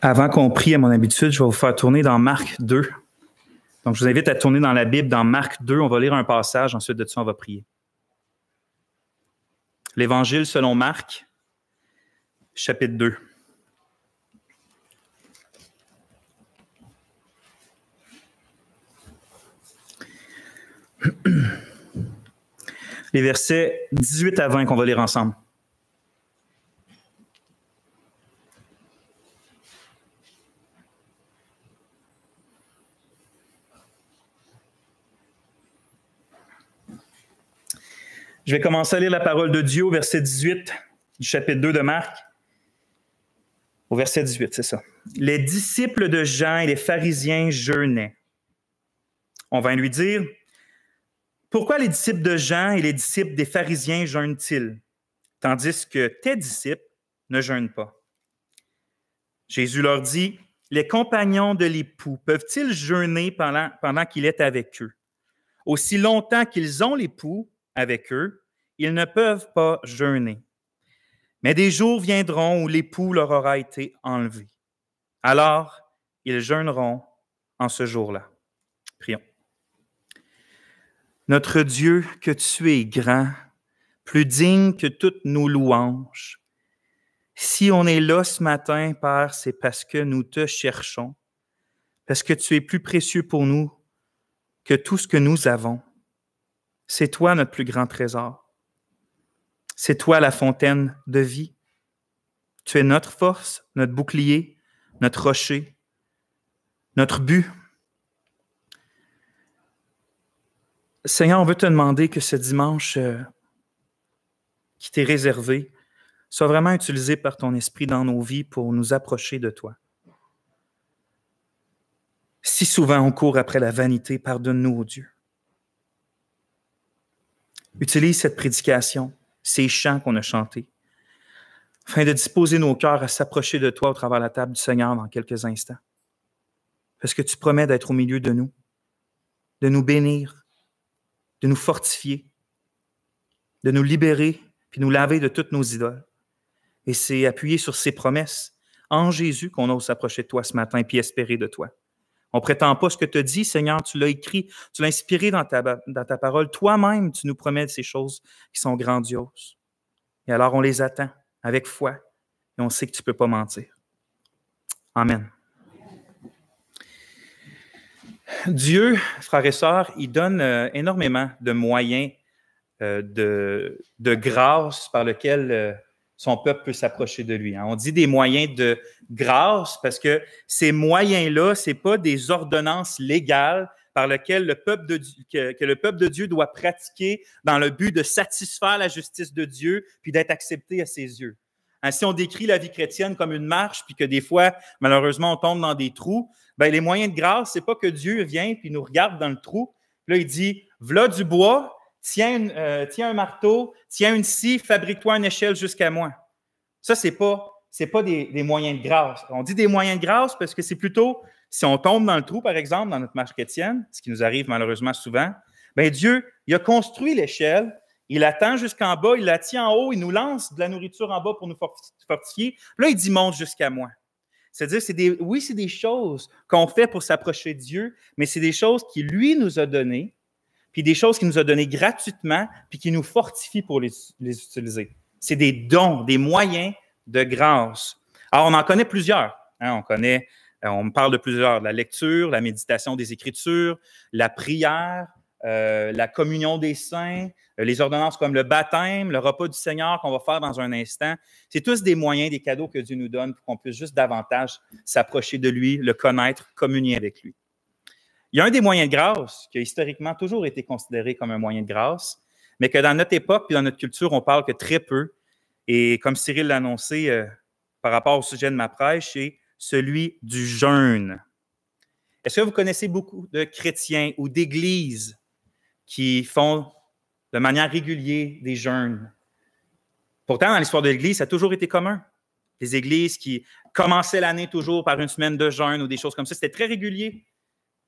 Avant qu'on prie à mon habitude, je vais vous faire tourner dans Marc 2. Donc, je vous invite à tourner dans la Bible, dans Marc 2. On va lire un passage, ensuite de ça, on va prier. L'Évangile selon Marc, chapitre 2. Les versets 18 à 20 qu'on va lire ensemble. Je vais commencer à lire la parole de Dieu au verset 18 du chapitre 2 de Marc. Au verset 18, c'est ça. Les disciples de Jean et les pharisiens jeûnaient. On va lui dire, « Pourquoi les disciples de Jean et les disciples des pharisiens jeûnent-ils, tandis que tes disciples ne jeûnent pas? » Jésus leur dit, « Les compagnons de l'époux peuvent-ils jeûner pendant qu'il est avec eux? Aussi longtemps qu'ils ont l'époux avec eux, ils ne peuvent pas jeûner. Mais des jours viendront où l'époux leur aura été enlevé. Alors, ils jeûneront en ce jour-là. » Prions. Notre Dieu, que tu es grand, plus digne que toutes nos louanges. Si on est là ce matin, Père, c'est parce que nous te cherchons, parce que tu es plus précieux pour nous que tout ce que nous avons. C'est toi notre plus grand trésor. C'est toi la fontaine de vie. Tu es notre force, notre bouclier, notre rocher, notre but. Seigneur, on veut te demander que ce dimanche qui t'est réservé soit vraiment utilisé par ton esprit dans nos vies pour nous approcher de toi. Si souvent on court après la vanité, pardonne-nous, ô Dieu. Utilise cette prédication, ces chants qu'on a chantés, afin de disposer nos cœurs à s'approcher de toi au travers de la table du Seigneur dans quelques instants. Parce que tu promets d'être au milieu de nous bénir, de nous fortifier, de nous libérer, puis nous laver de toutes nos idoles. Et c'est appuyé sur ces promesses en Jésus qu'on ose s'approcher de toi ce matin puis espérer de toi. On ne prétend pas ce que tu as dit, Seigneur, tu l'as écrit, tu l'as inspiré dans ta parole. Toi-même, tu nous promets ces choses qui sont grandioses. Et alors, on les attend avec foi et on sait que tu ne peux pas mentir. Amen. Dieu, frères et sœurs, il donne énormément de moyens de grâce par lesquels son peuple peut s'approcher de lui. On dit des moyens de grâce parce que ces moyens-là, ce n'est pas des ordonnances légales par lesquelles le peuple de Dieu doit pratiquer dans le but de satisfaire la justice de Dieu puis d'être accepté à ses yeux. Si on décrit la vie chrétienne comme une marche puis que des fois, malheureusement, on tombe dans des trous, bien, les moyens de grâce, ce n'est pas que Dieu vient puis nous regarde dans le trou. Puis là, il dit, « V'là du bois, tiens un marteau, tiens une scie, fabrique-toi une échelle jusqu'à moi. » Ça, c'est pas des moyens de grâce. On dit des moyens de grâce parce que c'est plutôt, si on tombe dans le trou, par exemple, dans notre marche chrétienne, ce qui nous arrive malheureusement souvent, bien Dieu, il a construit l'échelle, il attend jusqu'en bas, il la tient en haut, il nous lance de la nourriture en bas pour nous fortifier. Là, il dit, monte jusqu'à moi. C'est-à-dire, c'est des choses qu'on fait pour s'approcher de Dieu, mais c'est des choses qu'il, lui, nous a données, puis des choses qu'il nous a données gratuitement, puis qui nous fortifient pour les utiliser. C'est des dons, des moyens de grâce. Alors, on en connaît plusieurs. On parle de plusieurs, la lecture, la méditation des Écritures, la prière, la communion des saints, les ordonnances comme le baptême, le repas du Seigneur qu'on va faire dans un instant. C'est tous des moyens, des cadeaux que Dieu nous donne pour qu'on puisse juste davantage s'approcher de lui, le connaître, communier avec lui. Il y a un des moyens de grâce qui a historiquement toujours été considéré comme un moyen de grâce, mais que dans notre époque et dans notre culture, on parle que très peu. Et comme Cyril l'a annoncé par rapport au sujet de ma prêche, c'est celui du jeûne. Est-ce que vous connaissez beaucoup de chrétiens ou d'églises qui font de manière régulière des jeûnes? Pourtant, dans l'histoire de l'Église, ça a toujours été commun. Les églises qui commençaient l'année toujours par une semaine de jeûne ou des choses comme ça, c'était très régulier.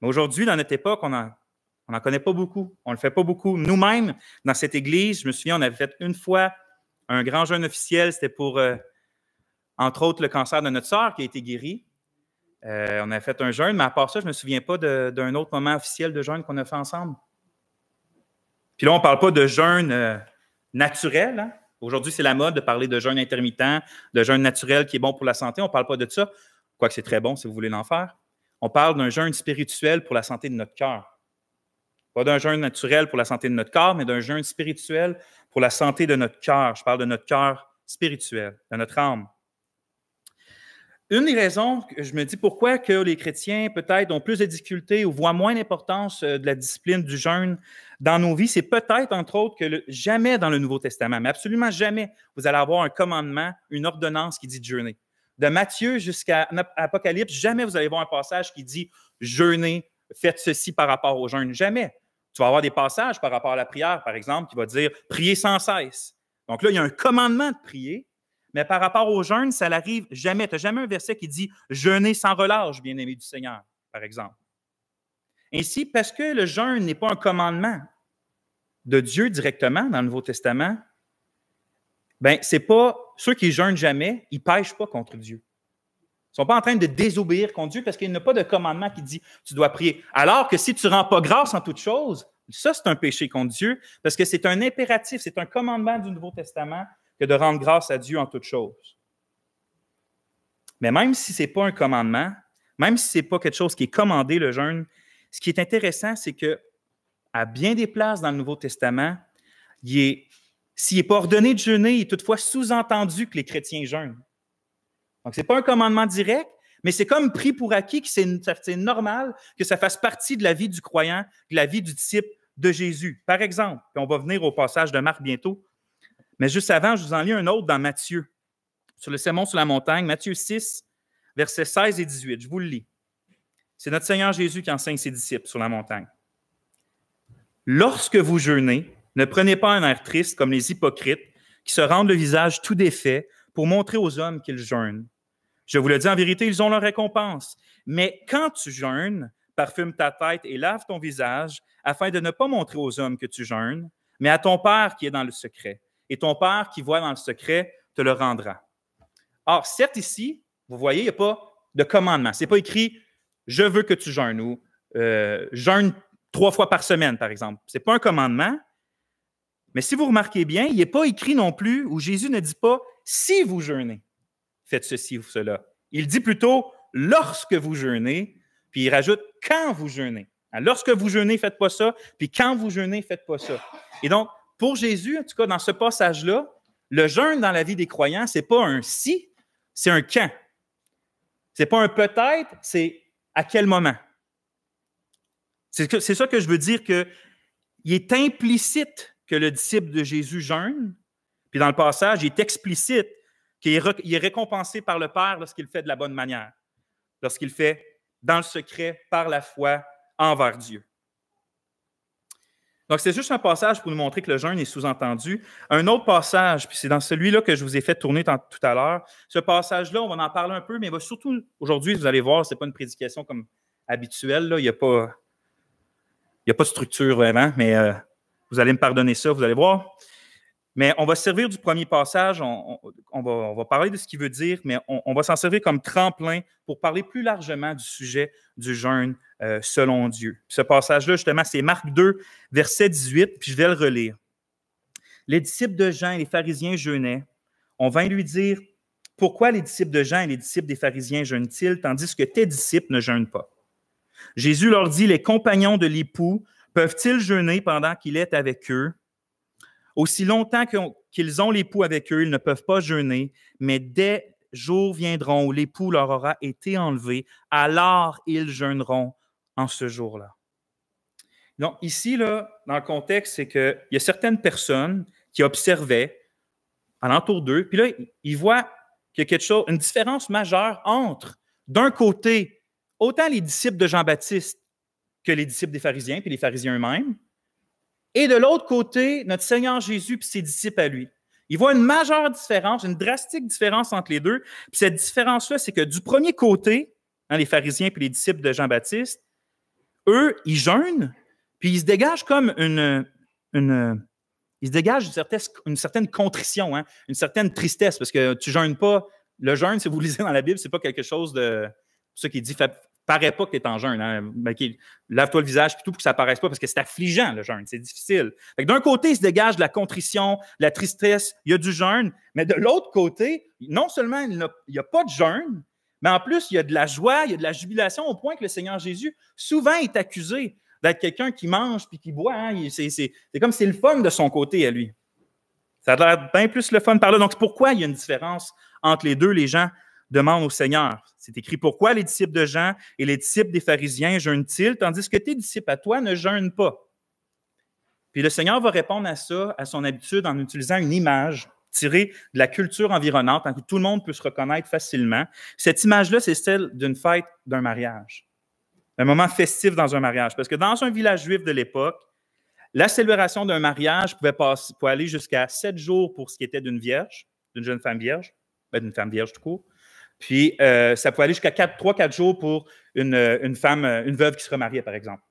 Mais aujourd'hui, dans notre époque, on n'en connaît pas beaucoup. On ne le fait pas beaucoup. Nous-mêmes, dans cette église, je me souviens, on avait fait une fois un grand jeûne officiel. C'était pour, entre autres, le cancer de notre sœur qui a été guéri. On a fait un jeûne, mais à part ça, je ne me souviens pas d'un autre moment officiel de jeûne qu'on a fait ensemble. Puis là, on ne parle pas de jeûne naturel. Hein? Aujourd'hui, c'est la mode de parler de jeûne intermittent, de jeûne naturel qui est bon pour la santé. On ne parle pas de ça, quoique c'est très bon si vous voulez l'en faire. On parle d'un jeûne spirituel pour la santé de notre cœur. Pas d'un jeûne naturel pour la santé de notre corps, mais d'un jeûne spirituel pour la santé de notre cœur. Je parle de notre cœur spirituel, de notre âme. Une des raisons que je me dis pourquoi que les chrétiens peut-être ont plus de difficultés ou voient moins l'importance de la discipline du jeûne dans nos vies, c'est peut-être, entre autres, que jamais dans le Nouveau Testament, mais absolument jamais, vous allez avoir un commandement, une ordonnance qui dit de jeûner. De Matthieu jusqu'à Apocalypse, jamais vous allez voir un passage qui dit « jeûnez, faites ceci par rapport au jeûne ». Jamais. Tu vas avoir des passages par rapport à la prière, par exemple, qui va dire « priez sans cesse ». Donc là, il y a un commandement de prier. Mais par rapport au jeûne, ça n'arrive jamais. Tu n'as jamais un verset qui dit « jeûnez sans relâche, bien-aimés du Seigneur », par exemple. Ainsi, parce que le jeûne n'est pas un commandement de Dieu directement dans le Nouveau Testament, bien, c'est pas ceux qui jeûnent jamais, ils ne pêchent pas contre Dieu. Ils ne sont pas en train de désobéir contre Dieu parce qu'il n'y a pas de commandement qui dit « tu dois prier ». Alors que si tu ne rends pas grâce en toute chose, ça, c'est un péché contre Dieu parce que c'est un impératif, c'est un commandement du Nouveau Testament que de rendre grâce à Dieu en toutes choses. Mais même si ce n'est pas un commandement, même si ce n'est pas quelque chose qui est commandé, le jeûne, ce qui est intéressant, c'est qu'à bien des places dans le Nouveau Testament, s'il n'est pas ordonné de jeûner, il est toutefois sous-entendu que les chrétiens jeûnent. Donc, ce n'est pas un commandement direct, mais c'est comme pris pour acquis que c'est normal que ça fasse partie de la vie du croyant, de la vie du disciple de Jésus. Par exemple, puis on va venir au passage de Marc bientôt, mais juste avant, je vous en lis un autre dans Matthieu, sur le sermon sur la montagne, Matthieu 6, versets 16 et 18. Je vous le lis. C'est notre Seigneur Jésus qui enseigne ses disciples sur la montagne. « Lorsque vous jeûnez, ne prenez pas un air triste comme les hypocrites qui se rendent le visage tout défait pour montrer aux hommes qu'ils jeûnent. Je vous le dis en vérité, ils ont leur récompense. Mais quand tu jeûnes, parfume ta tête et lave ton visage afin de ne pas montrer aux hommes que tu jeûnes, mais à ton Père qui est dans le secret. Et ton Père qui voit dans le secret te le rendra. » Or, certes, ici, vous voyez, il n'y a pas de commandement. Ce n'est pas écrit « je veux que tu jeûnes » ou « jeûne 3 fois par semaine », par exemple. Ce n'est pas un commandement. Mais si vous remarquez bien, il n'est pas écrit non plus, où Jésus ne dit pas « si vous jeûnez, faites ceci ou cela ». Il dit plutôt « lorsque vous jeûnez », puis il rajoute « quand vous jeûnez ». Lorsque vous jeûnez, faites pas ça, puis quand vous jeûnez, faites pas ça. Et donc, pour Jésus, en tout cas, dans ce passage-là, le jeûne dans la vie des croyants, ce n'est pas un « si », c'est un « quand ». Ce n'est pas un « peut-être », c'est « à quel moment ». C'est ça que je veux dire, qu'il est implicite que le disciple de Jésus jeûne, puis dans le passage, il est explicite qu'il est récompensé par le Père lorsqu'il le fait de la bonne manière, lorsqu'il le fait dans le secret, par la foi, envers Dieu. Donc, c'est juste un passage pour nous montrer que le jeûne est sous-entendu. Un autre passage, puis c'est dans celui-là que je vous ai fait tourner tout à l'heure. Ce passage-là, on va en parler un peu, mais surtout, aujourd'hui, vous allez voir, ce n'est pas une prédication comme habituelle. Là. Il n'y a pas de structure vraiment, mais vous allez me pardonner ça, vous allez voir. Mais on va se servir du premier passage, on va parler de ce qu'il veut dire, mais on va s'en servir comme tremplin pour parler plus largement du sujet du jeûne selon Dieu. Puis ce passage-là, justement, c'est Marc 2, verset 18, puis je vais le relire. « Les disciples de Jean et les pharisiens jeûnaient. On vint lui dire, « Pourquoi les disciples de Jean et les disciples des pharisiens jeûnent-ils, tandis que tes disciples ne jeûnent pas? » Jésus leur dit, « Les compagnons de l'époux peuvent-ils jeûner pendant qu'il est avec eux? Aussi longtemps qu'ils ont l'époux avec eux, ils ne peuvent pas jeûner, mais des jours viendront où l'époux leur aura été enlevé, alors ils jeûneront en ce jour-là. » Donc ici, là, dans le contexte, c'est qu'il y a certaines personnes qui observaient alentour d'eux, puis là, ils voient qu'il y a quelque chose, une différence majeure entre, d'un côté, autant les disciples de Jean-Baptiste que les disciples des pharisiens, puis les pharisiens eux-mêmes, et de l'autre côté, notre Seigneur Jésus et ses disciples à lui. Ils voient une majeure différence, une drastique différence entre les deux. Puis cette différence-là, c'est que du premier côté, les pharisiens et les disciples de Jean-Baptiste, eux, ils jeûnent, puis ils se dégagent comme ils se dégagent une certaine contrition, une certaine tristesse, parce que tu ne jeûnes pas. Le jeûne, si vous lisez dans la Bible, ce n'est pas quelque chose de pour ça qu'il dit, paraît pas que tu es en jeûne. Hein? Lave-toi le visage puis tout pour que ça ne paraisse pas, parce que c'est affligeant, le jeûne. C'est difficile. D'un côté, il se dégage de la contrition, de la tristesse, il y a du jeûne, mais de l'autre côté, non seulement il n'y a pas de jeûne, mais en plus, il y a de la joie, il y a de la jubilation, au point que le Seigneur Jésus, souvent, est accusé d'être quelqu'un qui mange puis qui boit. Hein? C'est comme si c'est le fun de son côté à lui. Ça a l'air bien plus le fun par là. Donc, pourquoi il y a une différence entre les deux? Les gens demandent au Seigneur. C'est écrit, pourquoi les disciples de Jean et les disciples des pharisiens jeûnent-ils, tandis que tes disciples à toi ne jeûnent pas? Puis le Seigneur va répondre à ça, à son habitude, en utilisant une image tirée de la culture environnante, en que tout le monde peut se reconnaître facilement. Cette image-là, c'est celle d'une fête d'un mariage. Un moment festif dans un mariage. Parce que dans un village juif de l'époque, la célébration d'un mariage pouvait aller jusqu'à 7 jours pour ce qui était d'une vierge, d'une jeune femme vierge, d'une femme vierge tout court. Puis, ça pouvait aller jusqu'à 3-4 jours pour une femme, une veuve qui se remariait, par exemple.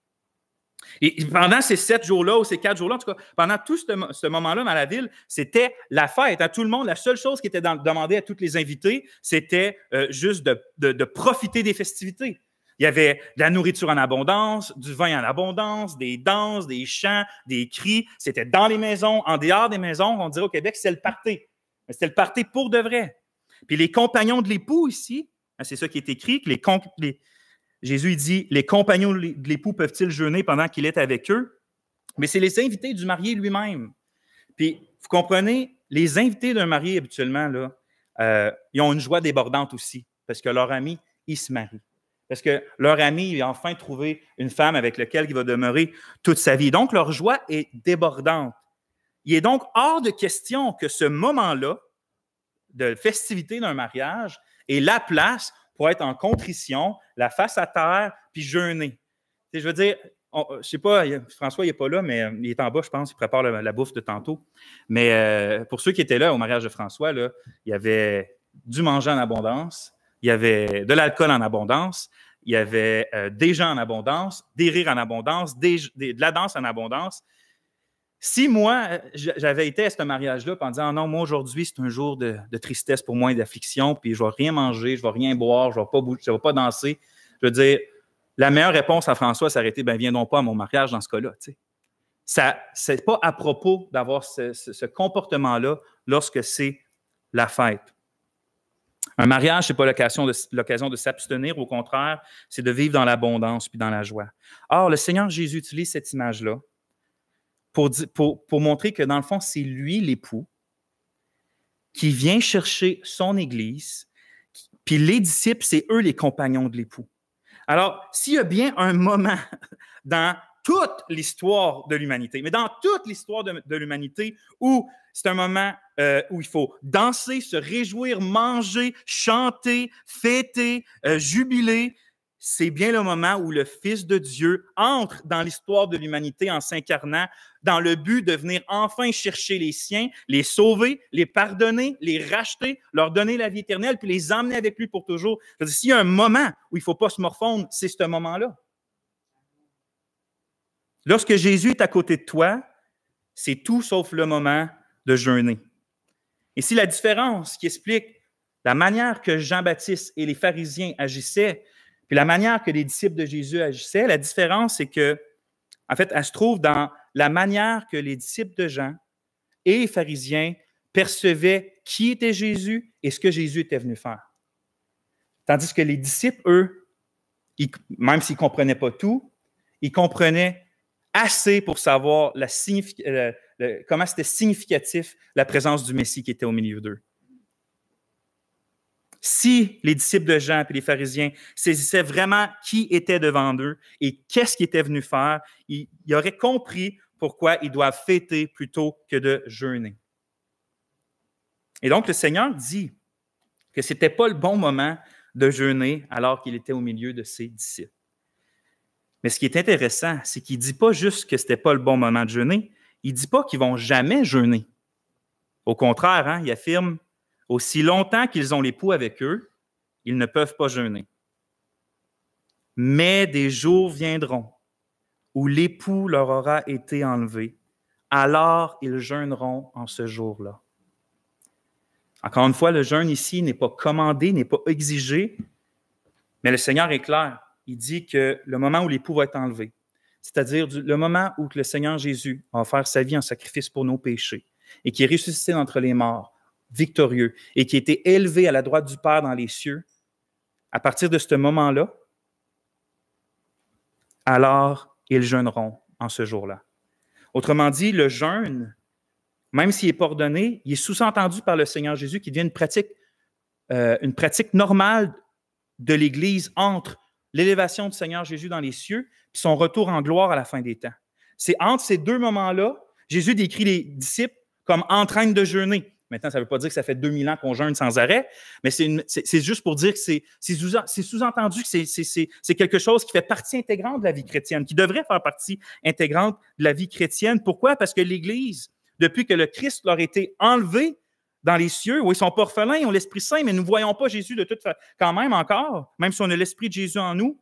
Et pendant ces 7 jours-là ou ces 4 jours-là, en tout cas, pendant tout ce moment-là dans la ville, c'était la fête. À tout le monde, la seule chose qui était demandée à tous les invités, c'était juste de profiter des festivités. Il y avait de la nourriture en abondance, du vin en abondance, des danses, des chants, des cris. C'était dans les maisons, en dehors des maisons. On dirait au Québec, c'est le party. Mais c'était le party pour de vrai. Puis les compagnons de l'époux ici, c'est ça qui est écrit, que Jésus il dit, les compagnons de l'époux peuvent-ils jeûner pendant qu'il est avec eux? Mais c'est les invités du marié lui-même. Puis, vous comprenez, les invités d'un marié, habituellement, là, ils ont une joie débordante aussi, parce que leur ami, il se marie. Parce que leur ami, il a enfin trouvé une femme avec laquelle il va demeurer toute sa vie. Donc, leur joie est débordante. Il est donc hors de question que ce moment-là, de festivité d'un mariage, est la place pour être en contrition, la face à terre, puis jeûner. Je veux dire, je ne sais pas, François, il n'est pas là, mais il est en bas, je pense, il prépare la bouffe de tantôt. Mais pour ceux qui étaient là au mariage de François, là, il y avait du manger en abondance, il y avait de l'alcool en abondance, il y avait des gens en abondance, des rires en abondance, de la danse en abondance. Si moi, j'avais été à ce mariage-là en disant « Non, moi, aujourd'hui, c'est un jour de tristesse pour moi et d'affliction, puis je ne vais rien manger, je ne vais rien boire, je ne vais pas bouger, je ne vais pas danser. » Je veux dire, la meilleure réponse à François, ça aurait été « Ben, viens donc pas à mon mariage dans ce cas-là. » Ce n'est pas à propos d'avoir ce comportement-là lorsque c'est la fête. Un mariage, ce n'est pas l'occasion de s'abstenir, au contraire, c'est de vivre dans l'abondance puis dans la joie. Or, le Seigneur Jésus utilise cette image-là pour montrer que, dans le fond, c'est lui, l'époux, qui vient chercher son Église, puis les disciples, c'est eux les compagnons de l'époux. Alors, s'il y a bien un moment dans toute l'histoire de l'humanité, mais dans toute l'histoire de l'humanité, où c'est un moment où il faut danser, se réjouir, manger, chanter, fêter, jubiler, c'est bien le moment où le Fils de Dieu entre dans l'histoire de l'humanité en s'incarnant dans le but de venir enfin chercher les siens, les sauver, les pardonner, les racheter, leur donner la vie éternelle, puis les emmener avec lui pour toujours. S'il y a un moment où il ne faut pas se morfondre, c'est ce moment-là. Lorsque Jésus est à côté de toi, c'est tout sauf le moment de jeûner. Et si la différence qui explique la manière que Jean-Baptiste et les pharisiens agissaient, puis la manière que les disciples de Jésus agissaient, la différence, c'est que, en fait, elle se trouve dans la manière que les disciples de Jean et les pharisiens percevaient qui était Jésus et ce que Jésus était venu faire. Tandis que les disciples, eux, même s'ils ne comprenaient pas tout, ils comprenaient assez pour savoir comment c'était significatif la présence du Messie qui était au milieu d'eux. Si les disciples de Jean et les pharisiens saisissaient vraiment qui était devant eux et qu'est-ce qu'ils étaient venus faire, ils auraient compris pourquoi ils doivent fêter plutôt que de jeûner. Et donc, le Seigneur dit que ce n'était pas le bon moment de jeûner alors qu'il était au milieu de ses disciples. Mais ce qui est intéressant, c'est qu'il ne dit pas juste que ce n'était pas le bon moment de jeûner, il ne dit pas qu'ils ne vont jamais jeûner. Au contraire, hein, il affirme « Aussi longtemps qu'ils ont l'époux avec eux, ils ne peuvent pas jeûner. Mais des jours viendront où l'époux leur aura été enlevé, alors ils jeûneront en ce jour-là. » Encore une fois, le jeûne ici n'est pas commandé, n'est pas exigé, Mais le Seigneur est clair. Il dit que le moment où l'époux va être enlevé, c'est-à-dire le moment où le Seigneur Jésus a offert sa vie en sacrifice pour nos péchés et qui est ressuscité d'entre les morts, victorieux, et qui a été élevé à la droite du Père dans les cieux, à partir de ce moment-là, alors ils jeûneront en ce jour-là. Autrement dit, le jeûne, même s'il n'est pas ordonné, il est sous-entendu par le Seigneur Jésus qui devient une pratique normale de l'Église entre l'élévation du Seigneur Jésus dans les cieux et son retour en gloire à la fin des temps. C'est entre ces deux moments-là, Jésus décrit les disciples comme en train de jeûner. Maintenant, ça ne veut pas dire que ça fait 2000 ans qu'on jeûne sans arrêt, mais c'est juste pour dire que c'est sous-entendu que c'est quelque chose qui fait partie intégrante de la vie chrétienne, qui devrait faire partie intégrante de la vie chrétienne. Pourquoi? Parce que l'Église, depuis que le Christ leur a été enlevé dans les cieux, où ils sont pas orphelins, ils ont l'Esprit Saint, mais nous ne voyons pas Jésus de toute façon, quand même encore, même si on a l'Esprit de Jésus en nous.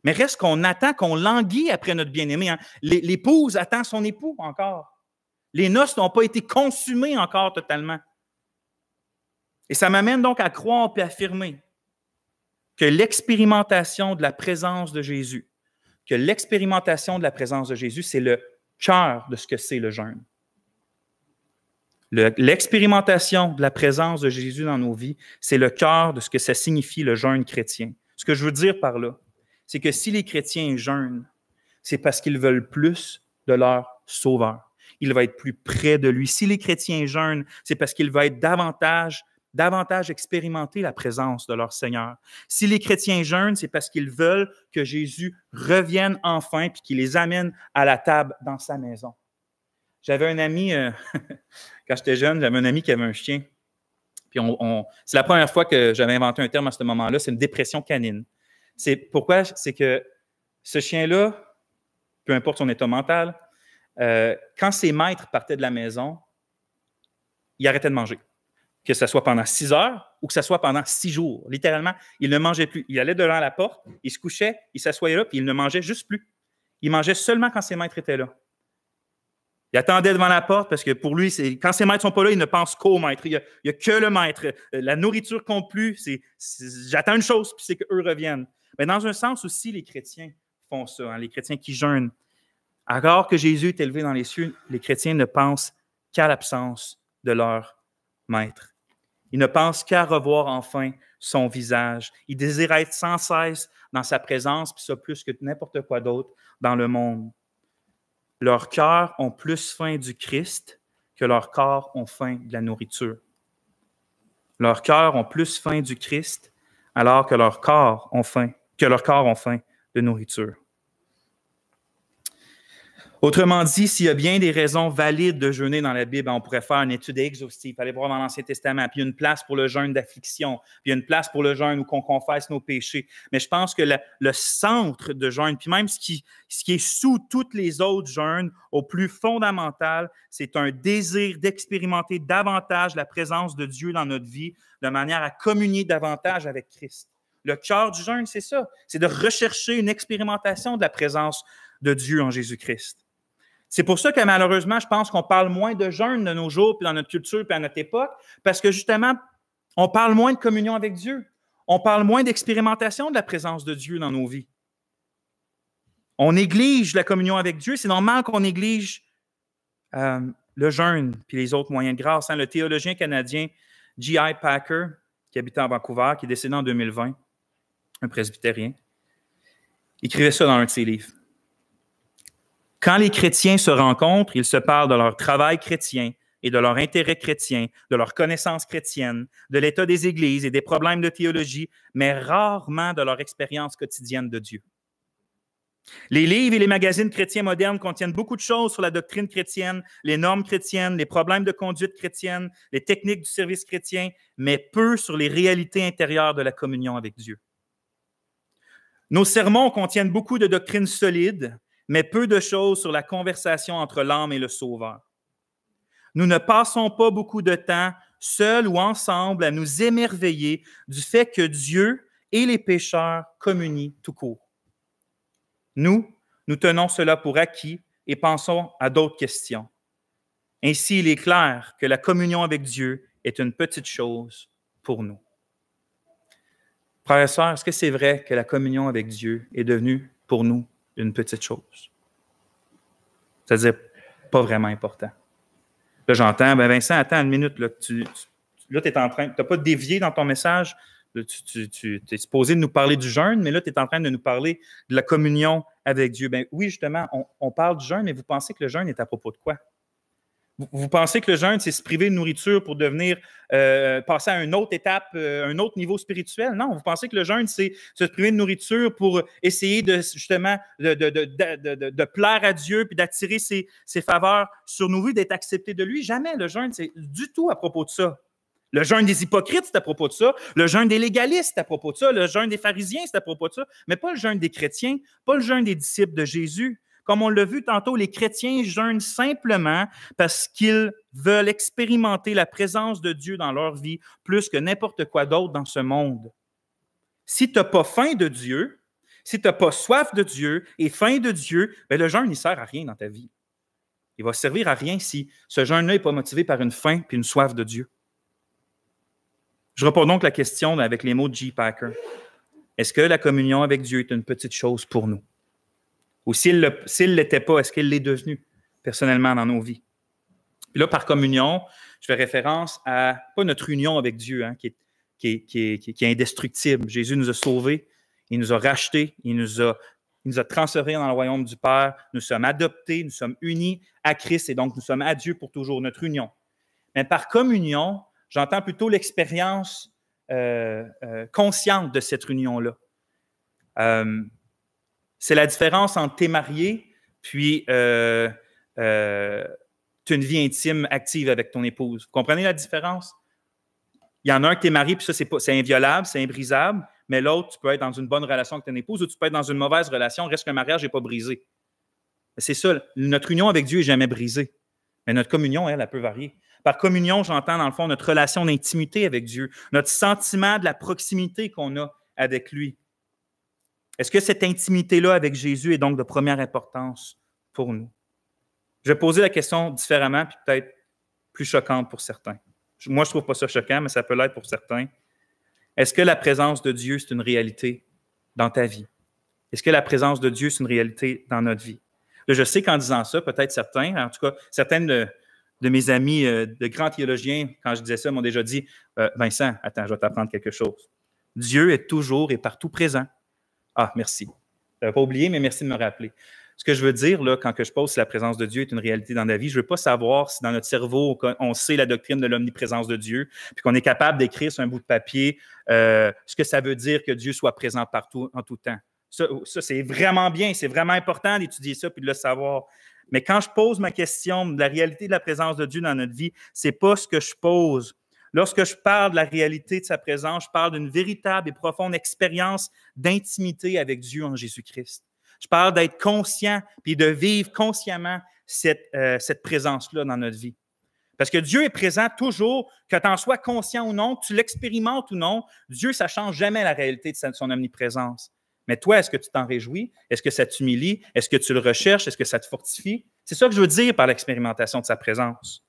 Mais reste qu'on attend, qu'on languit après notre bien-aimé. Hein. L'épouse attend son époux encore. Les noces n'ont pas été consumées encore totalement. Et ça m'amène donc à croire et à affirmer que l'expérimentation de la présence de Jésus, c'est le cœur de ce que c'est le jeûne. L'expérimentation de la présence de Jésus dans nos vies, c'est le cœur de ce que ça signifie le jeûne chrétien. Ce que je veux dire par là, c'est que si les chrétiens jeûnent, c'est parce qu'ils veulent plus de leur Sauveur. Il va être plus près de lui. Si les chrétiens jeûnent, c'est parce qu'ils vont être davantage expérimenter la présence de leur Seigneur. Si les chrétiens jeûnent, c'est parce qu'ils veulent que Jésus revienne enfin et qu'il les amène à la table dans sa maison. J'avais un ami, quand j'étais jeune, j'avais un ami qui avait un chien. Puis c'est la première fois que j'avais inventé un terme à ce moment-là, c'est une dépression canine. Pourquoi? C'est que ce chien-là, peu importe son état mental, quand ses maîtres partaient de la maison, il arrêtait de manger. Que ce soit pendant 6 heures ou que ce soit pendant 6 jours. Littéralement, il ne mangeait plus. Il allait devant la porte, il se couchait, il s'assoyait là, puis il ne mangeait juste plus. Il mangeait seulement quand ses maîtres étaient là. Il attendait devant la porte parce que pour lui, quand ses maîtres ne sont pas là, il ne pense qu'au maître. Il n'y a que le maître. La nourriture compte plus. J'attends une chose, puis c'est qu'eux reviennent. Mais dans un sens aussi, les chrétiens font ça. Hein, les chrétiens qui jeûnent. Alors que Jésus est élevé dans les cieux, les chrétiens ne pensent qu'à l'absence de leur maître. Ils ne pensent qu'à revoir enfin son visage. Ils désirent être sans cesse dans sa présence, puis ça plus que n'importe quoi d'autre dans le monde. Leurs cœurs ont plus faim du Christ que leurs corps ont faim de la nourriture. Leurs cœurs ont plus faim du Christ alors que leurs corps ont faim de nourriture. Autrement dit, s'il y a bien des raisons valides de jeûner dans la Bible, on pourrait faire une étude exhaustive, aller voir dans l'Ancien Testament, puis il y a une place pour le jeûne d'affliction, puis il y a une place pour le jeûne où on confesse nos péchés. Mais je pense que le centre de jeûne, puis même ce qui est sous toutes les autres jeûnes, au plus fondamental, c'est un désir d'expérimenter davantage la présence de Dieu dans notre vie, de manière à communier davantage avec Christ. Le cœur du jeûne, c'est ça, c'est de rechercher une expérimentation de la présence de Dieu en Jésus-Christ. C'est pour ça que malheureusement, je pense qu'on parle moins de jeûne de nos jours, puis dans notre culture, puis à notre époque, parce que justement, on parle moins de communion avec Dieu. On parle moins d'expérimentation de la présence de Dieu dans nos vies. On néglige la communion avec Dieu. C'est normal qu'on néglige le jeûne puis les autres moyens de grâce. Hein? Le théologien canadien J.I. Packer, qui habitait à Vancouver, qui est décédé en 2020, un presbytérien, écrivait ça dans un de ses livres. Quand les chrétiens se rencontrent, ils se parlent de leur travail chrétien et de leur intérêt chrétien, de leur connaissance chrétienne, de l'état des églises et des problèmes de théologie, mais rarement de leur expérience quotidienne de Dieu. Les livres et les magazines chrétiens modernes contiennent beaucoup de choses sur la doctrine chrétienne, les normes chrétiennes, les problèmes de conduite chrétienne, les techniques du service chrétien, mais peu sur les réalités intérieures de la communion avec Dieu. Nos sermons contiennent beaucoup de doctrines solides, mais peu de choses sur la conversation entre l'âme et le Sauveur. Nous ne passons pas beaucoup de temps, seuls ou ensemble, à nous émerveiller du fait que Dieu et les pécheurs communient tout court. Nous tenons cela pour acquis et pensons à d'autres questions. Ainsi, il est clair que la communion avec Dieu est une petite chose pour nous. Frères et sœurs, est-ce que c'est vrai que la communion avec Dieu est devenue pour nous une petite chose? C'est-à-dire pas vraiment important. Là, j'entends, ben Vincent, attends une minute, là, tu es en train, tu n'as pas dévié dans ton message, là, tu es supposé de nous parler du jeûne, mais là, tu es en train de nous parler de la communion avec Dieu. Ben oui, justement, on parle du jeûne, mais vous pensez que le jeûne est à propos de quoi? Vous pensez que le jeûne, c'est se priver de nourriture pour devenir, passer à une autre étape, un autre niveau spirituel? Non, vous pensez que le jeûne, c'est se priver de nourriture pour essayer de, justement de plaire à Dieu puis d'attirer ses faveurs sur nos vies, d'être accepté de lui? Jamais. Le jeûne, c'est du tout à propos de ça. Le jeûne des hypocrites, c'est à propos de ça. Le jeûne des légalistes, c'est à propos de ça. Le jeûne des pharisiens, c'est à propos de ça. Mais pas le jeûne des chrétiens, pas le jeûne des disciples de Jésus. Comme on l'a vu tantôt, les chrétiens jeûnent simplement parce qu'ils veulent expérimenter la présence de Dieu dans leur vie plus que n'importe quoi d'autre dans ce monde. Si tu n'as pas faim de Dieu, si tu n'as pas soif de Dieu et faim de Dieu, bien, le jeûne ne sert à rien dans ta vie. Il va servir à rien si ce jeûne-là n'est pas motivé par une faim et une soif de Dieu. Je reprends donc la question avec les mots de J. Packer. Est-ce que la communion avec Dieu est une petite chose pour nous? Ou s'il ne l'était pas, est-ce qu'il l'est devenu personnellement dans nos vies? Puis là, par communion, je fais référence à, pas notre union avec Dieu, hein, qui est indestructible. Jésus nous a sauvés, il nous a rachetés, il nous a transférés dans le royaume du Père, nous sommes adoptés, nous sommes unis à Christ et donc nous sommes à Dieu pour toujours, notre union. Mais par communion, j'entends plutôt l'expérience consciente de cette union-là. C'est la différence entre t'es marié, puis tu as une vie intime active avec ton épouse. Vous comprenez la différence? Il y en a un que t'es marié, puis ça, c'est inviolable, c'est imbrisable, mais l'autre, tu peux être dans une bonne relation avec ton épouse ou tu peux être dans une mauvaise relation, reste qu'un mariage n'est pas brisé. C'est ça, notre union avec Dieu n'est jamais brisée, mais notre communion, elle peut varier. Par communion, j'entends dans le fond notre relation d'intimité avec Dieu, notre sentiment de la proximité qu'on a avec lui. Est-ce que cette intimité-là avec Jésus est donc de première importance pour nous? Je vais poser la question différemment, puis peut-être plus choquante pour certains. Moi, je ne trouve pas ça choquant, mais ça peut l'être pour certains. Est-ce que la présence de Dieu, c'est une réalité dans ta vie? Est-ce que la présence de Dieu, c'est une réalité dans notre vie? Là, je sais qu'en disant ça, peut-être certains, en tout cas, certaines de mes amis de grands théologiens, quand je disais ça, m'ont déjà dit Vincent, attends, je vais t'apprendre quelque chose. Dieu est toujours et partout présent. Ah, merci. Je n'avais pas oublié, mais merci de me rappeler. Ce que je veux dire, là, quand je pose si la présence de Dieu est une réalité dans la vie, je ne veux pas savoir si dans notre cerveau, on sait la doctrine de l'omniprésence de Dieu, puis qu'on est capable d'écrire sur un bout de papier ce que ça veut dire que Dieu soit présent partout, en tout temps. Ça c'est vraiment bien, c'est vraiment important d'étudier ça puis de le savoir. Mais quand je pose ma question de la réalité de la présence de Dieu dans notre vie, ce n'est pas ce que je pose. Lorsque je parle de la réalité de sa présence, je parle d'une véritable et profonde expérience d'intimité avec Dieu en Jésus-Christ. Je parle d'être conscient puis de vivre consciemment cette présence-là dans notre vie. Parce que Dieu est présent toujours, que tu en sois conscient ou non, que tu l'expérimentes ou non, Dieu, ça ne change jamais la réalité de son omniprésence. Mais toi, est-ce que tu t'en réjouis? Est-ce que ça t'humilie? Est-ce que tu le recherches? Est-ce que ça te fortifie? C'est ça que je veux dire par l'expérimentation de sa présence.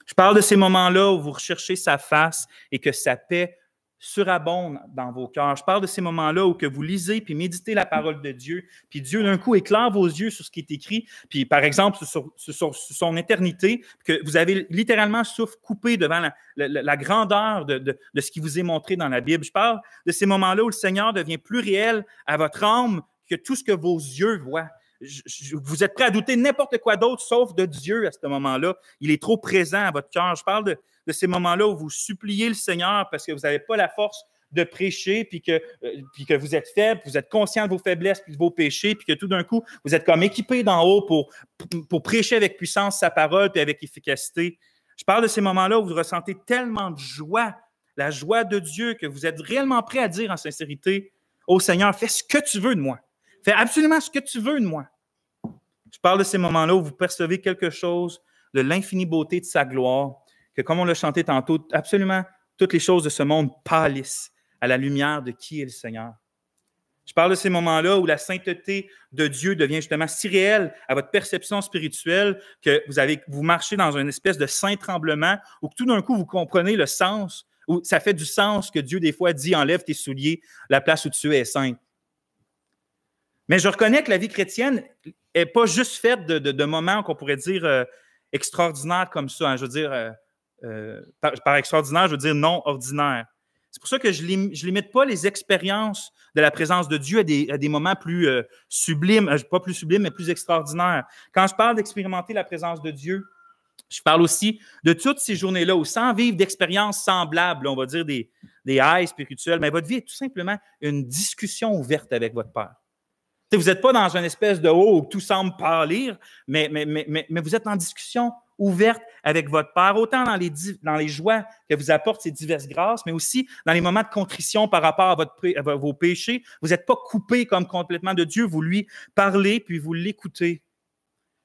Je parle de ces moments-là où vous recherchez sa face et que sa paix surabonde dans vos cœurs. Je parle de ces moments-là où que vous lisez puis méditez la parole de Dieu, puis Dieu, d'un coup, éclaire vos yeux sur ce qui est écrit, puis par exemple, sur son éternité, que vous avez littéralement le souffle coupé devant la grandeur de ce qui vous est montré dans la Bible. Je parle de ces moments-là où le Seigneur devient plus réel à votre âme que tout ce que vos yeux voient. Vous êtes prêt à douter de n'importe quoi d'autre sauf de Dieu à ce moment-là. Il est trop présent à votre cœur. Je parle de ces moments-là où vous suppliez le Seigneur parce que vous n'avez pas la force de prêcher, puis que vous êtes faible, vous êtes conscient de vos faiblesses puis de vos péchés, puis que tout d'un coup, vous êtes comme équipé d'en haut pour prêcher avec puissance sa parole puis avec efficacité. Je parle de ces moments-là où vous ressentez tellement de joie, la joie de Dieu, que vous êtes réellement prêt à dire en sincérité au Seigneur, fais ce que tu veux de moi. Fais absolument ce que tu veux de moi. Je parle de ces moments-là où vous percevez quelque chose de l'infinie beauté de sa gloire, que comme on l'a chanté tantôt, absolument toutes les choses de ce monde pâlissent à la lumière de qui est le Seigneur. Je parle de ces moments-là où la sainteté de Dieu devient justement si réelle à votre perception spirituelle que vous marchez dans une espèce de saint tremblement où tout d'un coup vous comprenez le sens Ou ça fait du sens que Dieu, des fois, dit « Enlève tes souliers, la place où tu es est sainte. » Mais je reconnais que la vie chrétienne n'est pas juste faite de moments qu'on pourrait dire extraordinaires comme ça. Hein. Je veux dire, par extraordinaire, je veux dire non ordinaire. C'est pour ça que je ne limite pas les expériences de la présence de Dieu à des moments plus sublimes, pas plus sublimes, mais plus extraordinaires. Quand je parle d'expérimenter la présence de Dieu, je parle aussi de toutes ces journées-là où, sans vivre d'expériences semblables, on va dire des highs spirituels, mais votre vie est tout simplement une discussion ouverte avec votre Père. Vous n'êtes pas dans une espèce de haut où tout semble pâlir, mais vous êtes en discussion ouverte avec votre Père, autant dans les joies que vous apportent ces diverses grâces, mais aussi dans les moments de contrition par rapport à vos péchés. Vous n'êtes pas coupé comme complètement de Dieu, vous lui parlez puis vous l'écoutez.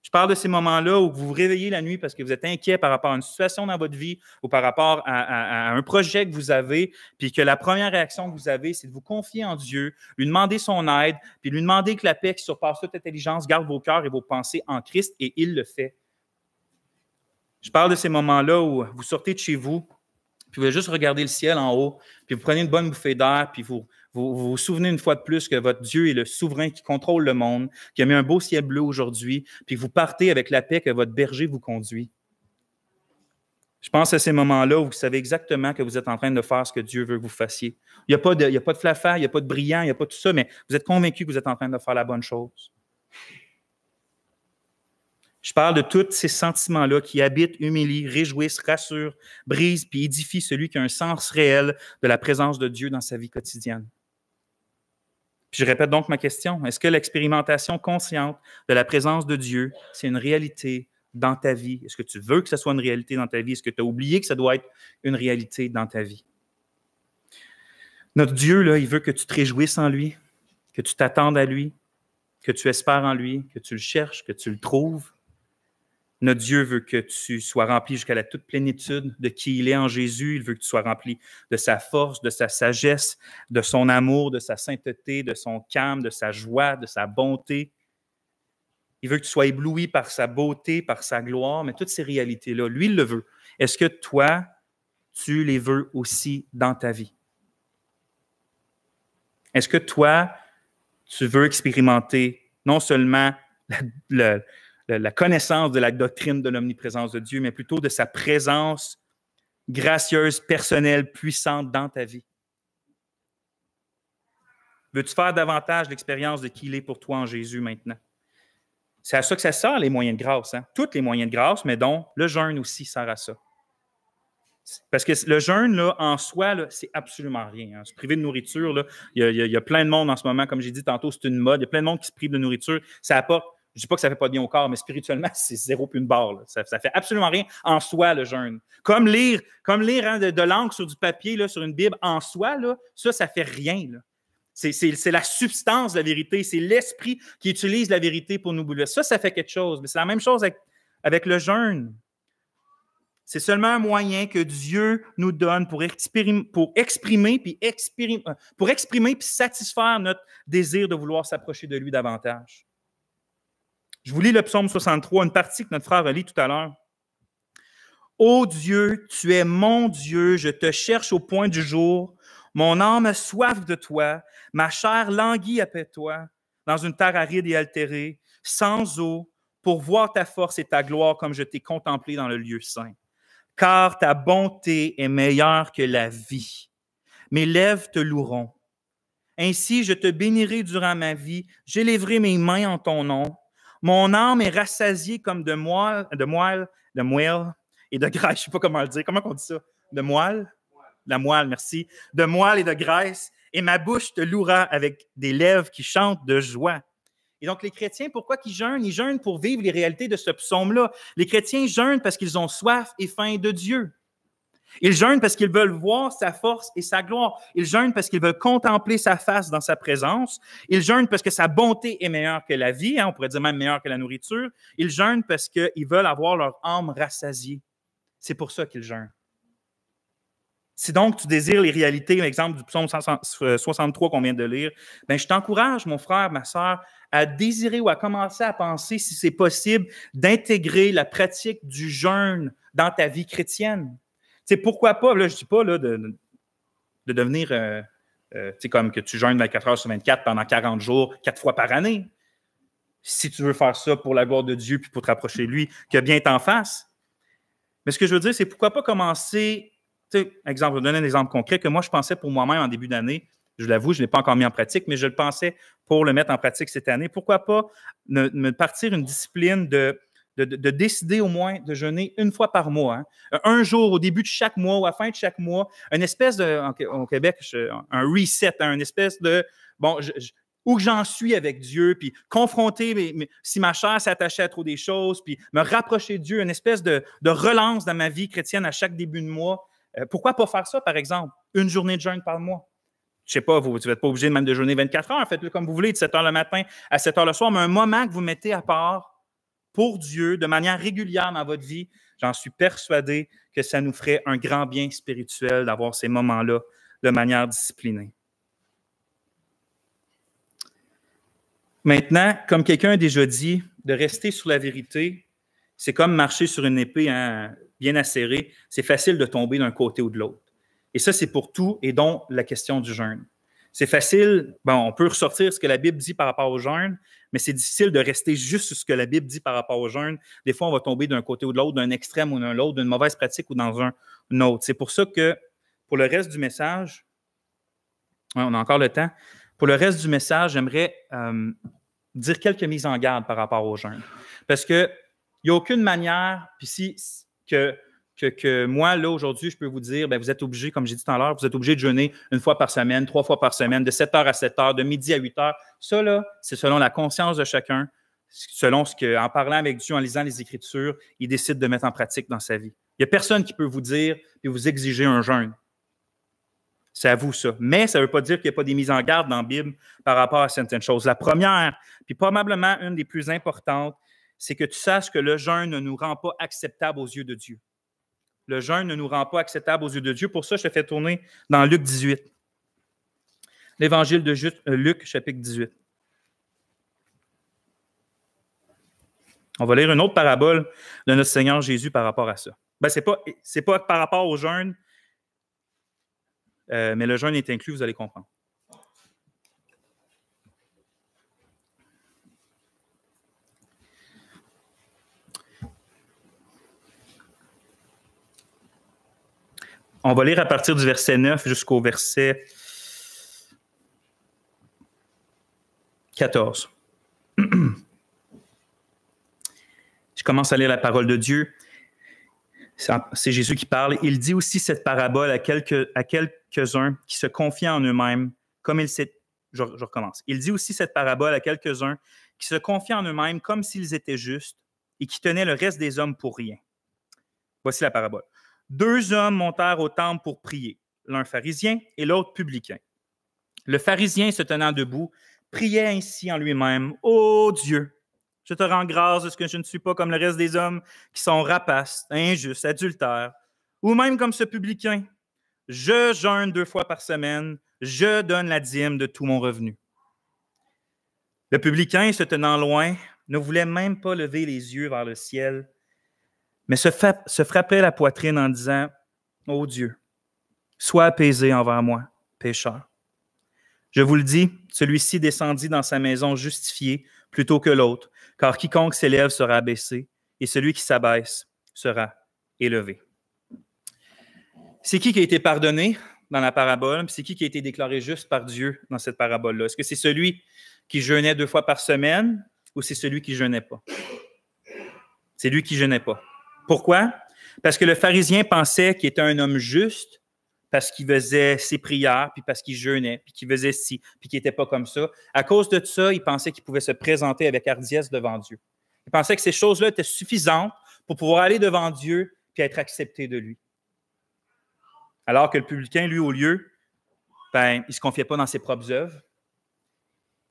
Je parle de ces moments-là où vous vous réveillez la nuit parce que vous êtes inquiet par rapport à une situation dans votre vie ou par rapport à un projet que vous avez, puis que la première réaction que vous avez, c'est de vous confier en Dieu, lui demander son aide, puis lui demander que la paix qui surpasse toute intelligence garde vos cœurs et vos pensées en Christ, et il le fait. Je parle de ces moments-là où vous sortez de chez vous, puis vous allez juste regarder le ciel en haut, puis vous prenez une bonne bouffée d'air, puis vous souvenez une fois de plus que votre Dieu est le souverain qui contrôle le monde, qui a mis un beau ciel bleu aujourd'hui, puis vous partez avec la paix que votre berger vous conduit. Je pense à ces moments-là où vous savez exactement que vous êtes en train de faire ce que Dieu veut que vous fassiez. Il n'y a pas de flafard, il n'y a pas de brillant, il n'y a pas tout ça, mais vous êtes convaincu que vous êtes en train de faire la bonne chose. Je parle de tous ces sentiments-là qui habitent, humilient, réjouissent, rassurent, brisent puis édifient celui qui a un sens réel de la présence de Dieu dans sa vie quotidienne. Puis je répète donc ma question. Est-ce que l'expérimentation consciente de la présence de Dieu, c'est une réalité dans ta vie? Est-ce que tu veux que ce soit une réalité dans ta vie? Est-ce que tu as oublié que ça doit être une réalité dans ta vie? Notre Dieu, là, il veut que tu te réjouisses en lui, que tu t'attendes à lui, que tu espères en lui, que tu le cherches, que tu le trouves. Notre Dieu veut que tu sois rempli jusqu'à la toute plénitude de qui il est en Jésus. Il veut que tu sois rempli de sa force, de sa sagesse, de son amour, de sa sainteté, de son calme, de sa joie, de sa bonté. Il veut que tu sois ébloui par sa beauté, par sa gloire, mais toutes ces réalités-là, lui, il le veut. Est-ce que toi, tu les veux aussi dans ta vie? Est-ce que toi, tu veux expérimenter non seulement la connaissance de la doctrine de l'omniprésence de Dieu, mais plutôt de sa présence gracieuse, personnelle, puissante dans ta vie? Veux-tu faire davantage l'expérience de qui il est pour toi en Jésus maintenant? C'est à ça que ça sert, les moyens de grâce. Hein? Tous les moyens de grâce, mais dont le jeûne aussi sert à ça. Parce que le jeûne, là, en soi, là, c'est absolument rien. Hein. Se priver de nourriture, là, il y a plein de monde en ce moment, comme j'ai dit tantôt, c'est une mode. Il y a plein de monde qui se prive de nourriture. Ça apporte, je ne dis pas que ça ne fait pas bien au corps, mais spirituellement, c'est zéro puis une barre. Là. Ça ne fait absolument rien en soi, le jeûne. Comme lire hein, de l'encre sur du papier, là, sur une Bible, en soi, là, ça ne fait rien. Là. C'est la substance de la vérité. C'est l'esprit qui utilise la vérité pour nous bouleverser. Ça fait quelque chose. Mais c'est la même chose avec le jeûne. C'est seulement un moyen que Dieu nous donne pour exprimer puis satisfaire notre désir de vouloir s'approcher de lui davantage. Je vous lis le psaume 63, une partie que notre frère a lu tout à l'heure. « Ô Dieu, tu es mon Dieu, je te cherche au point du jour. Mon âme a soif de toi, ma chair languit après toi, dans une terre aride et altérée, sans eau, pour voir ta force et ta gloire comme je t'ai contemplé dans le lieu saint. Car ta bonté est meilleure que la vie. Mes lèvres te loueront. Ainsi, je te bénirai durant ma vie, j'élèverai mes mains en ton nom. Mon âme est rassasiée comme de moelle et de graisse. Je ne sais pas comment le dire. Comment on dit ça? De moelle? La moelle, merci. De moelle et de graisse. Et ma bouche te louera avec des lèvres qui chantent de joie. Et donc, les chrétiens, pourquoi ils jeûnent? Ils jeûnent pour vivre les réalités de ce psaume-là. Les chrétiens jeûnent parce qu'ils ont soif et faim de Dieu. Ils jeûnent parce qu'ils veulent voir sa force et sa gloire. Ils jeûnent parce qu'ils veulent contempler sa face dans sa présence. Ils jeûnent parce que sa bonté est meilleure que la vie, hein, on pourrait dire même meilleure que la nourriture. Ils jeûnent parce qu'ils veulent avoir leur âme rassasiée. C'est pour ça qu'ils jeûnent. Si donc tu désires les réalités, l'exemple du psaume 63 qu'on vient de lire, bien, je t'encourage, mon frère, ma sœur, à désirer ou à commencer à penser, si c'est possible, d'intégrer la pratique du jeûne dans ta vie chrétienne. sais, pourquoi pas, là, je ne dis pas là, de devenir, comme que tu jeûnes 24 heures sur 24 pendant 40 jours, 4 fois par année. Si tu veux faire ça pour la gloire de Dieu puis pour te rapprocher de lui, que bien t'en fasses. Mais ce que je veux dire, c'est pourquoi pas commencer, exemple, je vais donner un exemple concret que moi, je pensais pour moi-même en début d'année, je l'avoue, je ne l'ai pas encore mis en pratique, mais je le pensais pour le mettre en pratique cette année. Pourquoi pas me partir une discipline de décider au moins de jeûner une fois par mois, hein? Un jour au début de chaque mois ou à la fin de chaque mois, une espèce de, au Québec, un reset, hein, une espèce de, bon, où j'en suis avec Dieu, puis confronter si ma chair s'attachait à trop des choses, puis me rapprocher de Dieu, une espèce de relance dans ma vie chrétienne à chaque début de mois. Pourquoi pas faire ça, par exemple, une journée de jeûne par mois? Je ne sais pas, vous n'êtes pas obligé même de jeûner 24 heures, faites-le comme vous voulez, de 7 heures le matin à 7 heures le soir, mais un moment que vous mettez à part pour Dieu de manière régulière dans votre vie, j'en suis persuadé que ça nous ferait un grand bien spirituel d'avoir ces moments-là de manière disciplinée. Maintenant, comme quelqu'un a déjà dit, de rester sur la vérité, c'est comme marcher sur une épée bien acérée. C'est facile de tomber d'un côté ou de l'autre. Et ça, c'est pour tout, et dont la question du jeûne. C'est facile, on peut ressortir ce que la Bible dit par rapport au jeûne, mais c'est difficile de rester juste sur ce que la Bible dit par rapport au jeûne. Des fois, on va tomber d'un côté ou de l'autre, d'un extrême ou d'un autre, d'une mauvaise pratique ou dans un autre. C'est pour ça que, pour le reste du message, on a encore le temps, pour le reste du message, j'aimerais dire quelques mises en garde par rapport au jeûne. Parce qu'il n'y a aucune manière, puis que moi, là, aujourd'hui, je peux vous dire, vous êtes obligé, comme j'ai dit tout à l'heure, vous êtes obligé de jeûner une fois par semaine, 3 fois par semaine, de 7 heures à 7 heures, de midi à 8 heures. Ça, là, c'est selon la conscience de chacun, selon ce qu'en parlant avec Dieu, en lisant les Écritures, il décide de mettre en pratique dans sa vie. Il n'y a personne qui peut vous dire et vous exiger un jeûne. C'est à vous, ça. Mais ça ne veut pas dire qu'il n'y a pas des mises en garde dans la Bible par rapport à certaines choses. La première, puis probablement une des plus importantes, c'est que tu saches que le jeûne ne nous rend pas acceptables aux yeux de Dieu. Le jeûne ne nous rend pas acceptables aux yeux de Dieu. Pour ça, je te fais tourner dans Luc 18. L'Évangile de Luc, chapitre 18. On va lire une autre parabole de notre Seigneur Jésus par rapport à ça. Ce n'est pas par rapport au jeûne, mais le jeûne est inclus, vous allez comprendre. On va lire à partir du verset 9 jusqu'au verset 14. Je commence à lire la parole de Dieu. C'est Jésus qui parle. Il dit aussi cette parabole à quelques-uns qui se confient en eux-mêmes, comme il s'est... Je recommence. Il dit aussi cette parabole à quelques-uns qui se confient en eux-mêmes comme s'ils étaient justes et qui tenaient le reste des hommes pour rien. Voici la parabole. 2 hommes montèrent au temple pour prier, l'un pharisien et l'autre publicain. Le pharisien, se tenant debout, priait ainsi en lui-même, « Ô Dieu, je te rends grâce de ce que je ne suis pas comme le reste des hommes qui sont rapaces, injustes, adultères, ou même comme ce publicain. Je jeûne 2 fois par semaine, je donne la dîme de tout mon revenu. » Le publicain, se tenant loin, ne voulait même pas lever les yeux vers le ciel, mais se frappait la poitrine en disant, « Ô Dieu, sois apaisé envers moi, pécheur. Je vous le dis, celui-ci descendit dans sa maison justifié plutôt que l'autre, car quiconque s'élève sera abaissé, et celui qui s'abaisse sera élevé. » C'est qui a été pardonné dans la parabole? C'est qui a été déclaré juste par Dieu dans cette parabole-là? Est-ce que c'est celui qui jeûnait 2 fois par semaine ou c'est celui qui ne jeûnait pas? C'est lui qui ne jeûnait pas. Pourquoi? Parce que le pharisien pensait qu'il était un homme juste parce qu'il faisait ses prières, puis parce qu'il jeûnait, puis qu'il faisait ci, puis qu'il n'était pas comme ça. À cause de ça, il pensait qu'il pouvait se présenter avec hardiesse devant Dieu. Il pensait que ces choses-là étaient suffisantes pour pouvoir aller devant Dieu puis être accepté de lui. Alors que le publicain, lui, au lieu, il ne se confiait pas dans ses propres œuvres.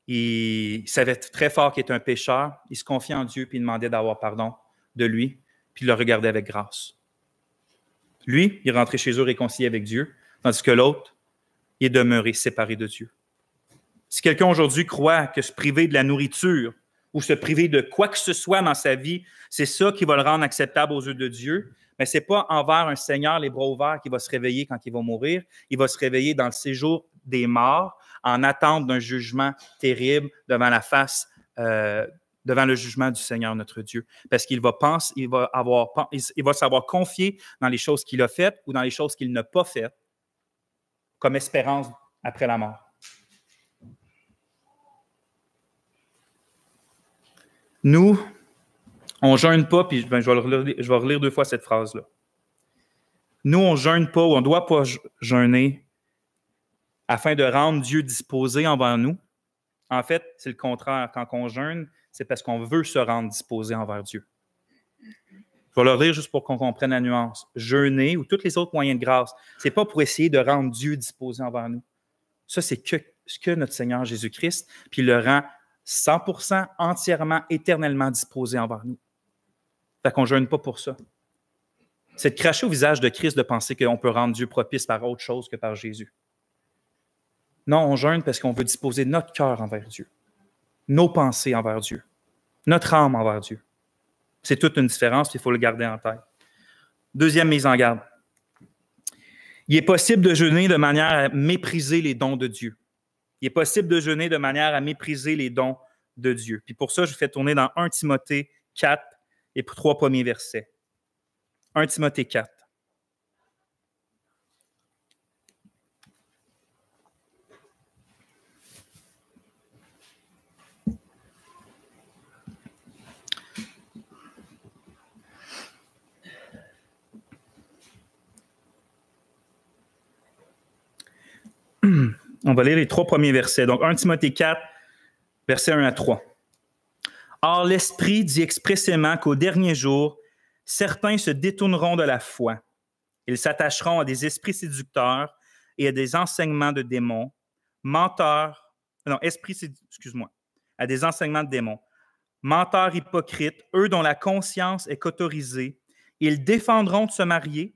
Il savait très fort qu'il était un pécheur. Il se confiait en Dieu puis il demandait d'avoir pardon de lui, puis il le regardait avec grâce. Lui, il est rentré chez eux réconcilié avec Dieu, tandis que l'autre, il est demeuré séparé de Dieu. Si quelqu'un aujourd'hui croit que se priver de la nourriture ou se priver de quoi que ce soit dans sa vie, c'est ça qui va le rendre acceptable aux yeux de Dieu, Mais ce n'est pas envers un Seigneur les bras ouverts qui va se réveiller quand il va mourir. Il va se réveiller dans le séjour des morts en attente d'un jugement terrible devant la face, devant le jugement du Seigneur notre Dieu. Parce qu'il va penser, il va savoir confier dans les choses qu'il a faites ou dans les choses qu'il n'a pas faites comme espérance après la mort. Nous, on ne jeûne pas, puis je vais relire 2 fois cette phrase-là. Nous, on ne jeûne pas ou on ne doit pas jeûner afin de rendre Dieu disposé envers nous. En fait, c'est le contraire. Quand on jeûne, c'est parce qu'on veut se rendre disposé envers Dieu. Je vais le relire juste pour qu'on comprenne la nuance. Jeûner ou tous les autres moyens de grâce, ce n'est pas pour essayer de rendre Dieu disposé envers nous. Ça, c'est ce que notre Seigneur Jésus-Christ, puis il le rend 100%, entièrement, éternellement disposé envers nous. Fait qu'on ne jeûne pas pour ça. C'est de cracher au visage de Christ de penser qu'on peut rendre Dieu propice par autre chose que par Jésus. Non, on jeûne parce qu'on veut disposer notre cœur envers Dieu, nos pensées envers Dieu, notre âme envers Dieu. C'est toute une différence, puis il faut le garder en tête. Deuxième mise en garde. Il est possible de jeûner de manière à mépriser les dons de Dieu. Il est possible de jeûner de manière à mépriser les dons de Dieu. Puis pour ça, je fais tourner dans 1 Timothée 4 et 3 premiers versets. 1 Timothée 4. On va lire les 3 premiers versets. Donc, 1 Timothée 4, versets 1 à 3. Or, l'Esprit dit expressément qu'au dernier jour, certains se détourneront de la foi. Ils s'attacheront à des esprits séducteurs et à des enseignements de démons, à des enseignements de démons, menteurs hypocrites, eux dont la conscience est autorisée. Ils défendront de se marier,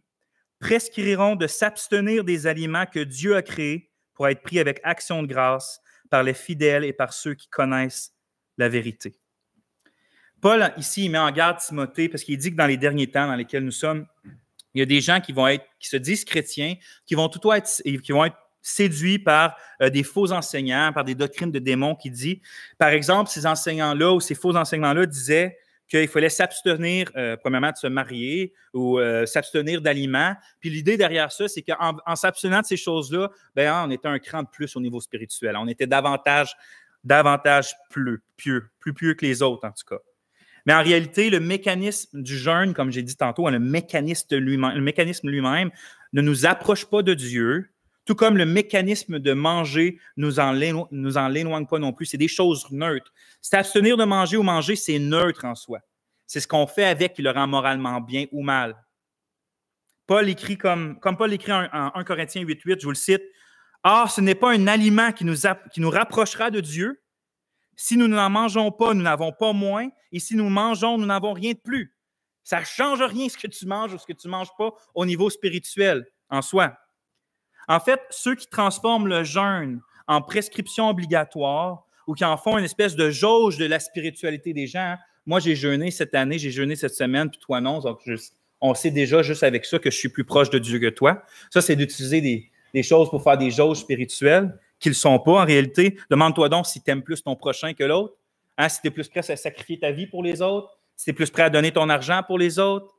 prescriront de s'abstenir des aliments que Dieu a créés pour être pris avec action de grâce par les fidèles et par ceux qui connaissent la vérité. Paul, ici, il met en garde Timothée parce qu'il dit que dans les derniers temps dans lesquels nous sommes, il y a des gens qui se disent chrétiens, qui vont être séduits par des faux enseignants, par des doctrines de démons qui disent, par exemple, ces enseignants-là ou ces faux enseignements-là disaient qu'il fallait s'abstenir, premièrement, de se marier ou s'abstenir d'aliments. Puis l'idée derrière ça, c'est qu'en s'abstenant de ces choses-là, on était un cran de plus au niveau spirituel. On était davantage plus pieux que les autres, en tout cas. Mais en réalité, le mécanisme du jeûne, comme j'ai dit tantôt, le mécanisme lui-même ne nous approche pas de Dieu, tout comme le mécanisme de manger nous en l'éloigne pas non plus. C'est des choses neutres. S'abstenir de manger ou manger, c'est neutre en soi. C'est ce qu'on fait avec qui le rend moralement bien ou mal. Paul écrit comme Paul écrit en 1 Corinthiens 8.8, je vous le cite, « Or, ce n'est pas un aliment qui nous rapprochera de Dieu. Si nous n'en mangeons pas, nous n'avons pas moins. Et si nous mangeons, nous n'avons rien de plus. » Ça ne change rien ce que tu manges ou ce que tu ne manges pas au niveau spirituel en soi. En fait, ceux qui transforment le jeûne en prescription obligatoire ou qui en font une espèce de jauge de la spiritualité des gens, moi j'ai jeûné cette année, j'ai jeûné cette semaine, puis toi non, donc on sait déjà juste avec ça que je suis plus proche de Dieu que toi. Ça, c'est d'utiliser des choses pour faire des jauges spirituelles qui ne le sont pas en réalité. Demande-toi donc si tu aimes plus ton prochain que l'autre, si tu es plus prêt à sacrifier ta vie pour les autres, si tu es plus prêt à donner ton argent pour les autres,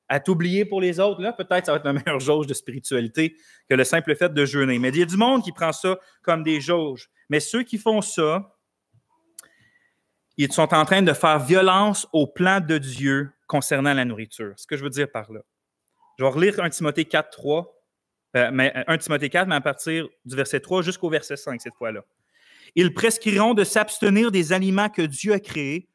à t'oublier pour les autres, là, peut-être ça va être la meilleure jauge de spiritualité que le simple fait de jeûner. Mais il y a du monde qui prend ça comme des jauges. Mais ceux qui font ça, ils sont en train de faire violence au plan de Dieu concernant la nourriture. Ce que je veux dire par là. Je vais relire 1 Timothée 4, 3, 1 Timothée 4, mais à partir du verset 3 jusqu'au verset 5 cette fois-là. Ils prescriront de s'abstenir des aliments que Dieu a créés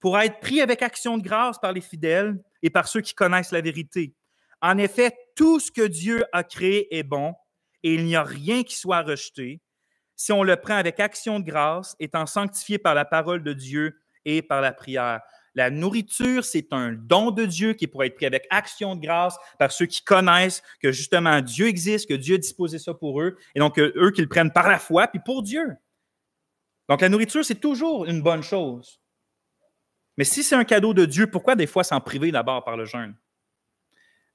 pour être pris avec action de grâce par les fidèles et par ceux qui connaissent la vérité. En effet, tout ce que Dieu a créé est bon et il n'y a rien qui soit rejeté si on le prend avec action de grâce, étant sanctifié par la parole de Dieu et par la prière. La nourriture, c'est un don de Dieu qui pourrait être pris avec action de grâce par ceux qui connaissent que justement Dieu existe, que Dieu a disposé ça pour eux, et donc eux qui le prennent par la foi, puis pour Dieu. Donc la nourriture, c'est toujours une bonne chose. Mais si c'est un cadeau de Dieu, pourquoi des fois s'en priver d'abord par le jeûne?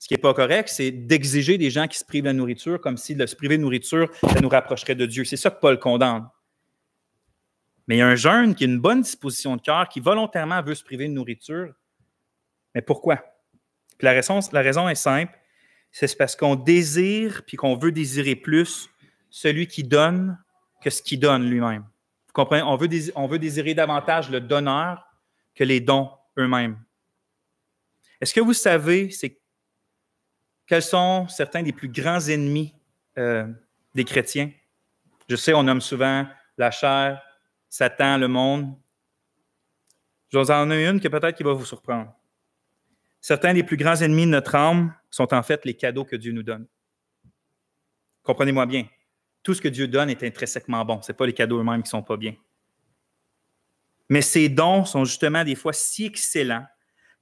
Ce qui n'est pas correct, c'est d'exiger des gens qui se privent de la nourriture comme si de se priver de nourriture, ça nous rapprocherait de Dieu. C'est ça que Paul condamne. Mais il y a un jeune qui a une bonne disposition de cœur, qui volontairement veut se priver de nourriture. Mais pourquoi? Puis la raison est simple, c'est parce qu'on désire puis qu'on veut désirer plus celui qui donne que ce qu'il donne lui-même. Vous comprenez? On veut désirer davantage le donneur que les dons eux-mêmes. Est-ce que vous savez quels sont certains des plus grands ennemis des chrétiens? Je sais, on nomme souvent la chair, Satan, le monde. Je vous en ai une que peut-être qui va vous surprendre. Certains des plus grands ennemis de notre âme sont en fait les cadeaux que Dieu nous donne. Comprenez-moi bien. Tout ce que Dieu donne est intrinsèquement bon. Ce n'est pas les cadeaux eux-mêmes qui ne sont pas bien. Mais ces dons sont justement des fois si excellents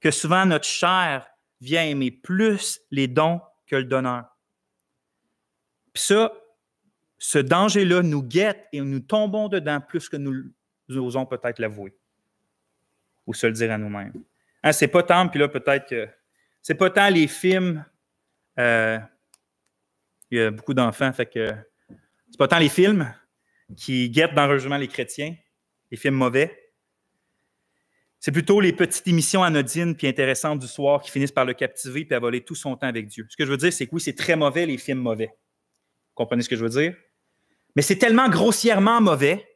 que souvent notre chair vient aimer plus les dons que le donneur. Puis ça, ce danger-là nous guette et nous tombons dedans plus que nous osons peut-être l'avouer ou se le dire à nous-mêmes. Hein, c'est pas tant, puis là peut-être que c'est pas tant les films, il y a beaucoup d'enfants, fait que c'est pas tant les films qui guettent dangereusement les chrétiens, les films mauvais. C'est plutôt les petites émissions anodines puis intéressantes du soir qui finissent par le captiver puis à voler tout son temps avec Dieu. Ce que je veux dire, c'est que oui, c'est très mauvais, les films mauvais. Vous comprenez ce que je veux dire? Mais c'est tellement grossièrement mauvais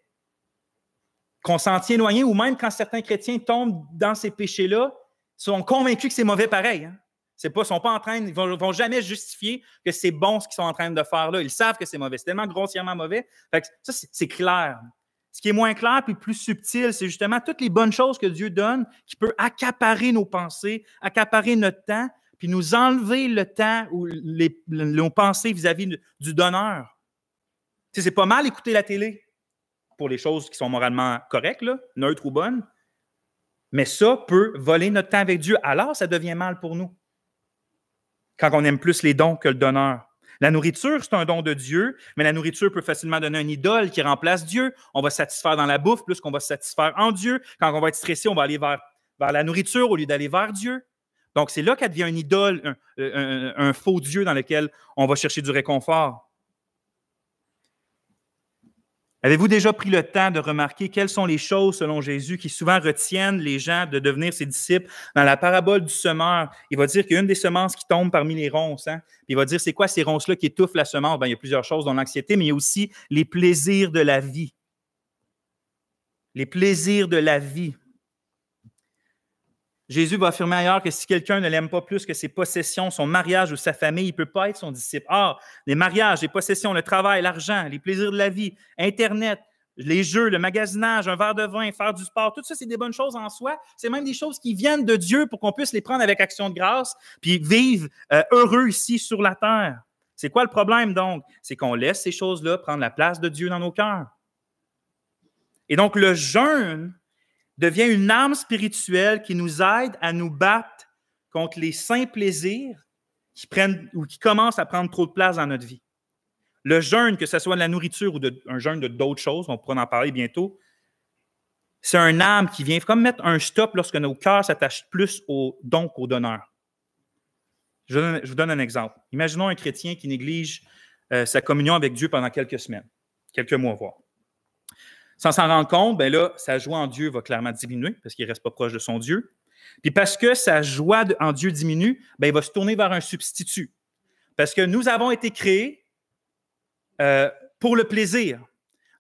qu'on s'en tient éloigné, ou même quand certains chrétiens tombent dans ces péchés-là, sont convaincus que c'est mauvais pareil. Hein? Ils ne vont jamais justifier que c'est bon ce qu'ils sont en train de faire là. Ils savent que c'est mauvais. C'est tellement grossièrement mauvais. Fait que ça, c'est clair. Ce qui est moins clair et plus subtil, c'est justement toutes les bonnes choses que Dieu donne qui peut accaparer nos pensées, accaparer notre temps, puis nous enlever le temps ou nos pensées vis-à-vis du donneur. Tu sais, c'est pas mal écouter la télé pour les choses qui sont moralement correctes, là, neutres ou bonnes, mais ça peut voler notre temps avec Dieu. Alors, ça devient mal pour nous quand on aime plus les dons que le donneur. La nourriture, c'est un don de Dieu, mais la nourriture peut facilement donner un idole qui remplace Dieu. On va se satisfaire dans la bouffe plus qu'on va se satisfaire en Dieu. Quand on va être stressé, on va aller vers la nourriture au lieu d'aller vers Dieu. Donc, c'est là qu'elle devient un idole, un faux Dieu dans lequel on va chercher du réconfort. Avez-vous déjà pris le temps de remarquer quelles sont les choses, selon Jésus, qui souvent retiennent les gens de devenir ses disciples? Dans la parabole du semeur, il va dire qu'il y a une des semences qui tombe parmi les ronces. Hein? Puis il va dire, c'est quoi ces ronces-là qui étouffent la semence? Bien, il y a plusieurs choses, dont l'anxiété, mais il y a aussi les plaisirs de la vie. Les plaisirs de la vie. Jésus va affirmer ailleurs que si quelqu'un ne l'aime pas plus que ses possessions, son mariage ou sa famille, il ne peut pas être son disciple. Or, les mariages, les possessions, le travail, l'argent, les plaisirs de la vie, Internet, les jeux, le magasinage, un verre de vin, faire du sport, tout ça, c'est des bonnes choses en soi. C'est même des choses qui viennent de Dieu pour qu'on puisse les prendre avec action de grâce puis vivre heureux ici sur la terre. C'est quoi le problème donc? C'est qu'on laisse ces choses-là prendre la place de Dieu dans nos cœurs. Et donc, le jeûne devient une arme spirituelle qui nous aide à nous battre contre les saints plaisirs qui commencent à prendre trop de place dans notre vie. Le jeûne, que ce soit de la nourriture ou un jeûne de d'autres choses, on pourra en parler bientôt, c'est un arme qui vient comme mettre un stop lorsque nos cœurs s'attachent plus au don qu'au donneur. Je vous donne un exemple. Imaginons un chrétien qui néglige sa communion avec Dieu pendant quelques semaines, quelques mois voire. Sans s'en rendre compte, bien là, sa joie en Dieu va clairement diminuer parce qu'il ne reste pas proche de son Dieu. Puis parce que sa joie en Dieu diminue, bien, il va se tourner vers un substitut. Parce que nous avons été créés pour le plaisir.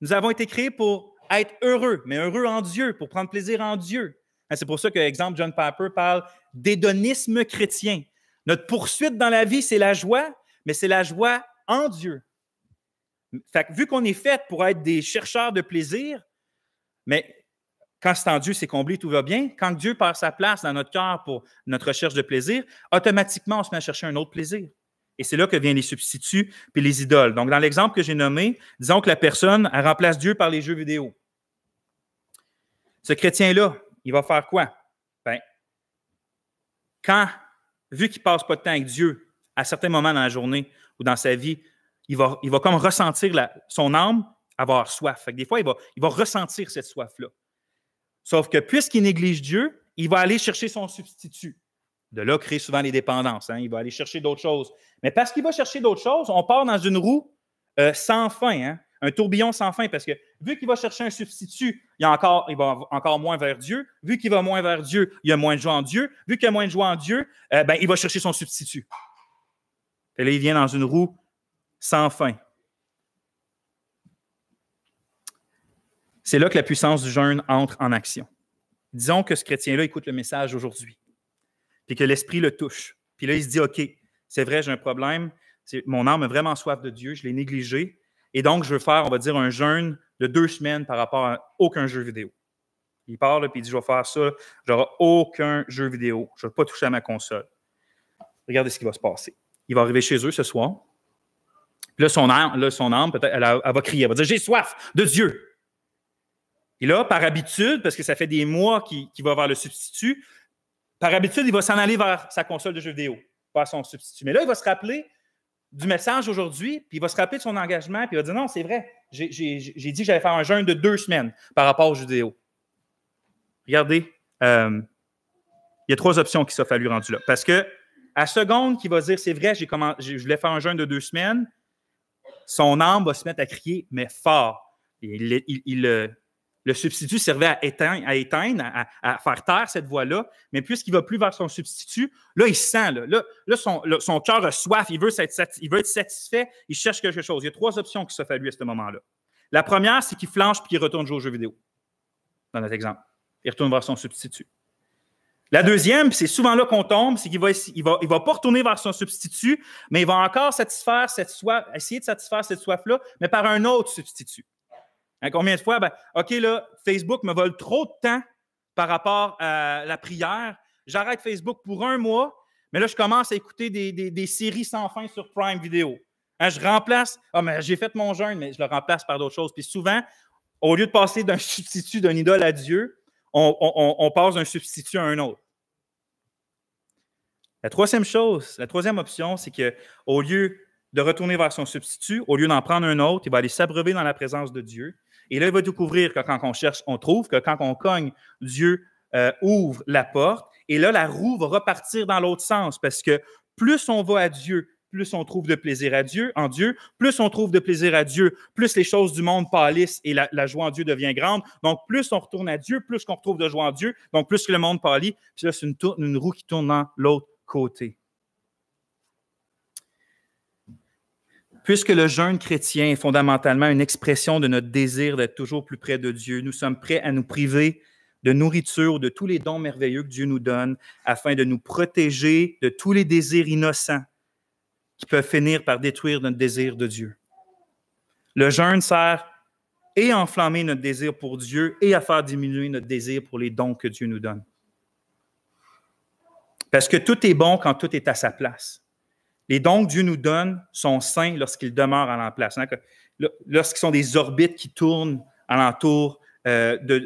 Nous avons été créés pour être heureux, mais heureux en Dieu, pour prendre plaisir en Dieu. C'est pour ça que, exemple, John Piper parle d'hédonisme chrétien. Notre poursuite dans la vie, c'est la joie, mais c'est la joie en Dieu. Fait que, vu qu'on est fait pour être des chercheurs de plaisir, mais quand c'est en Dieu, c'est comblé, tout va bien. Quand Dieu perd sa place dans notre cœur pour notre recherche de plaisir, automatiquement, on se met à chercher un autre plaisir. Et c'est là que viennent les substituts puis les idoles. Donc, dans l'exemple que j'ai nommé, disons que la personne, elle remplace Dieu par les jeux vidéo. Ce chrétien-là, il va faire quoi? Bien, vu qu'il ne passe pas de temps avec Dieu, à certains moments dans la journée ou dans sa vie, il va comme ressentir son âme avoir soif. Fait que des fois, il va ressentir cette soif-là. Sauf que puisqu'il néglige Dieu, il va aller chercher son substitut. De là, crée souvent les dépendances. Hein? Il va aller chercher d'autres choses. Mais parce qu'il va chercher d'autres choses, on part dans une roue sans fin, hein? Un tourbillon sans fin, parce que vu qu'il va chercher un substitut, il va encore moins vers Dieu. Vu qu'il va moins vers Dieu, il y a moins de joie en Dieu. Vu qu'il y a moins de joie en Dieu, il va chercher son substitut. Et là, il vient dans une roue sans fin. C'est là que la puissance du jeûne entre en action. Disons que ce chrétien-là écoute le message aujourd'hui, puis que l'esprit le touche. Puis là, il se dit, OK, c'est vrai, j'ai un problème. Mon âme a vraiment soif de Dieu, je l'ai négligé. Et donc, je veux faire, on va dire, un jeûne de 2 semaines par rapport à aucun jeu vidéo. Il parle, puis il dit, je vais faire ça, j'aurai aucun jeu vidéo. Je ne vais pas toucher à ma console. Regardez ce qui va se passer. Il va arriver chez eux ce soir. Puis là, son âme peut-être, elle va crier, elle va dire, j'ai soif de Dieu. Et là, par habitude, parce que ça fait des mois qu'il va vers le substitut, par habitude, il va s'en aller vers sa console de jeux vidéo, vers son substitut. Mais là, il va se rappeler du message aujourd'hui, puis il va se rappeler de son engagement, puis il va dire, non, c'est vrai, j'ai dit que j'allais faire un jeûne de 2 semaines par rapport aux jeux vidéo. Regardez, il y a 3 options qui s'offrent à lui rendu là. Parce que à seconde qu'il va dire, c'est vrai, je voulais faire un jeûne de 2 semaines, son âme va se mettre à crier, mais fort. Le substitut servait à éteindre, à faire taire cette voix-là, mais puisqu'il ne va plus vers son substitut, là, il sent, là son cœur a soif, il veut être satisfait, il cherche quelque chose. Il y a 3 options qui s'offrent à lui à ce moment-là. La première, c'est qu'il flanche puis qu'il retourne jouer aux jeux vidéo, dans notre exemple. Il retourne vers son substitut. La deuxième, c'est souvent là qu'on tombe, c'est qu'il ne va pas retourner vers son substitut, mais il va encore satisfaire cette soif, essayer de satisfaire cette soif-là, mais par un autre substitut. Hein, combien de fois? OK, là, Facebook me vole trop de temps par rapport à la prière. J'arrête Facebook pour 1 mois, mais là, je commence à écouter des séries sans fin sur Prime Video. Hein, je remplace, mais j'ai fait mon jeûne, mais je le remplace par d'autres choses. Puis souvent, au lieu de passer d'un substitut d'un idole à Dieu, on passe d'un substitut à un autre. La troisième option, c'est qu'au lieu de retourner vers son substitut, au lieu d'en prendre un autre, il va aller s'abreuver dans la présence de Dieu. Et là, il va découvrir que quand on cherche, on trouve, que quand on cogne, Dieu ouvre la porte. Et là, la roue va repartir dans l'autre sens parce que plus on va à Dieu, plus on trouve de plaisir en Dieu, plus on trouve de plaisir à Dieu, plus les choses du monde pâlissent et la joie en Dieu devient grande. Donc, plus on retourne à Dieu, plus qu'on retrouve de joie en Dieu, donc plus que le monde pâlit. Puis là, c'est une roue qui tourne dans l'autre côté. Puisque le jeûne chrétien est fondamentalement une expression de notre désir d'être toujours plus près de Dieu, nous sommes prêts à nous priver de nourriture, de tous les dons merveilleux que Dieu nous donne, afin de nous protéger de tous les désirs innocents qui peuvent finir par détruire notre désir de Dieu. Le jeûne sert et à enflammer notre désir pour Dieu et à faire diminuer notre désir pour les dons que Dieu nous donne. Parce que tout est bon quand tout est à sa place. Les dons que Dieu nous donne sont saints lorsqu'ils demeurent à leur place. Lorsqu'ils sont des orbites qui tournent alentour de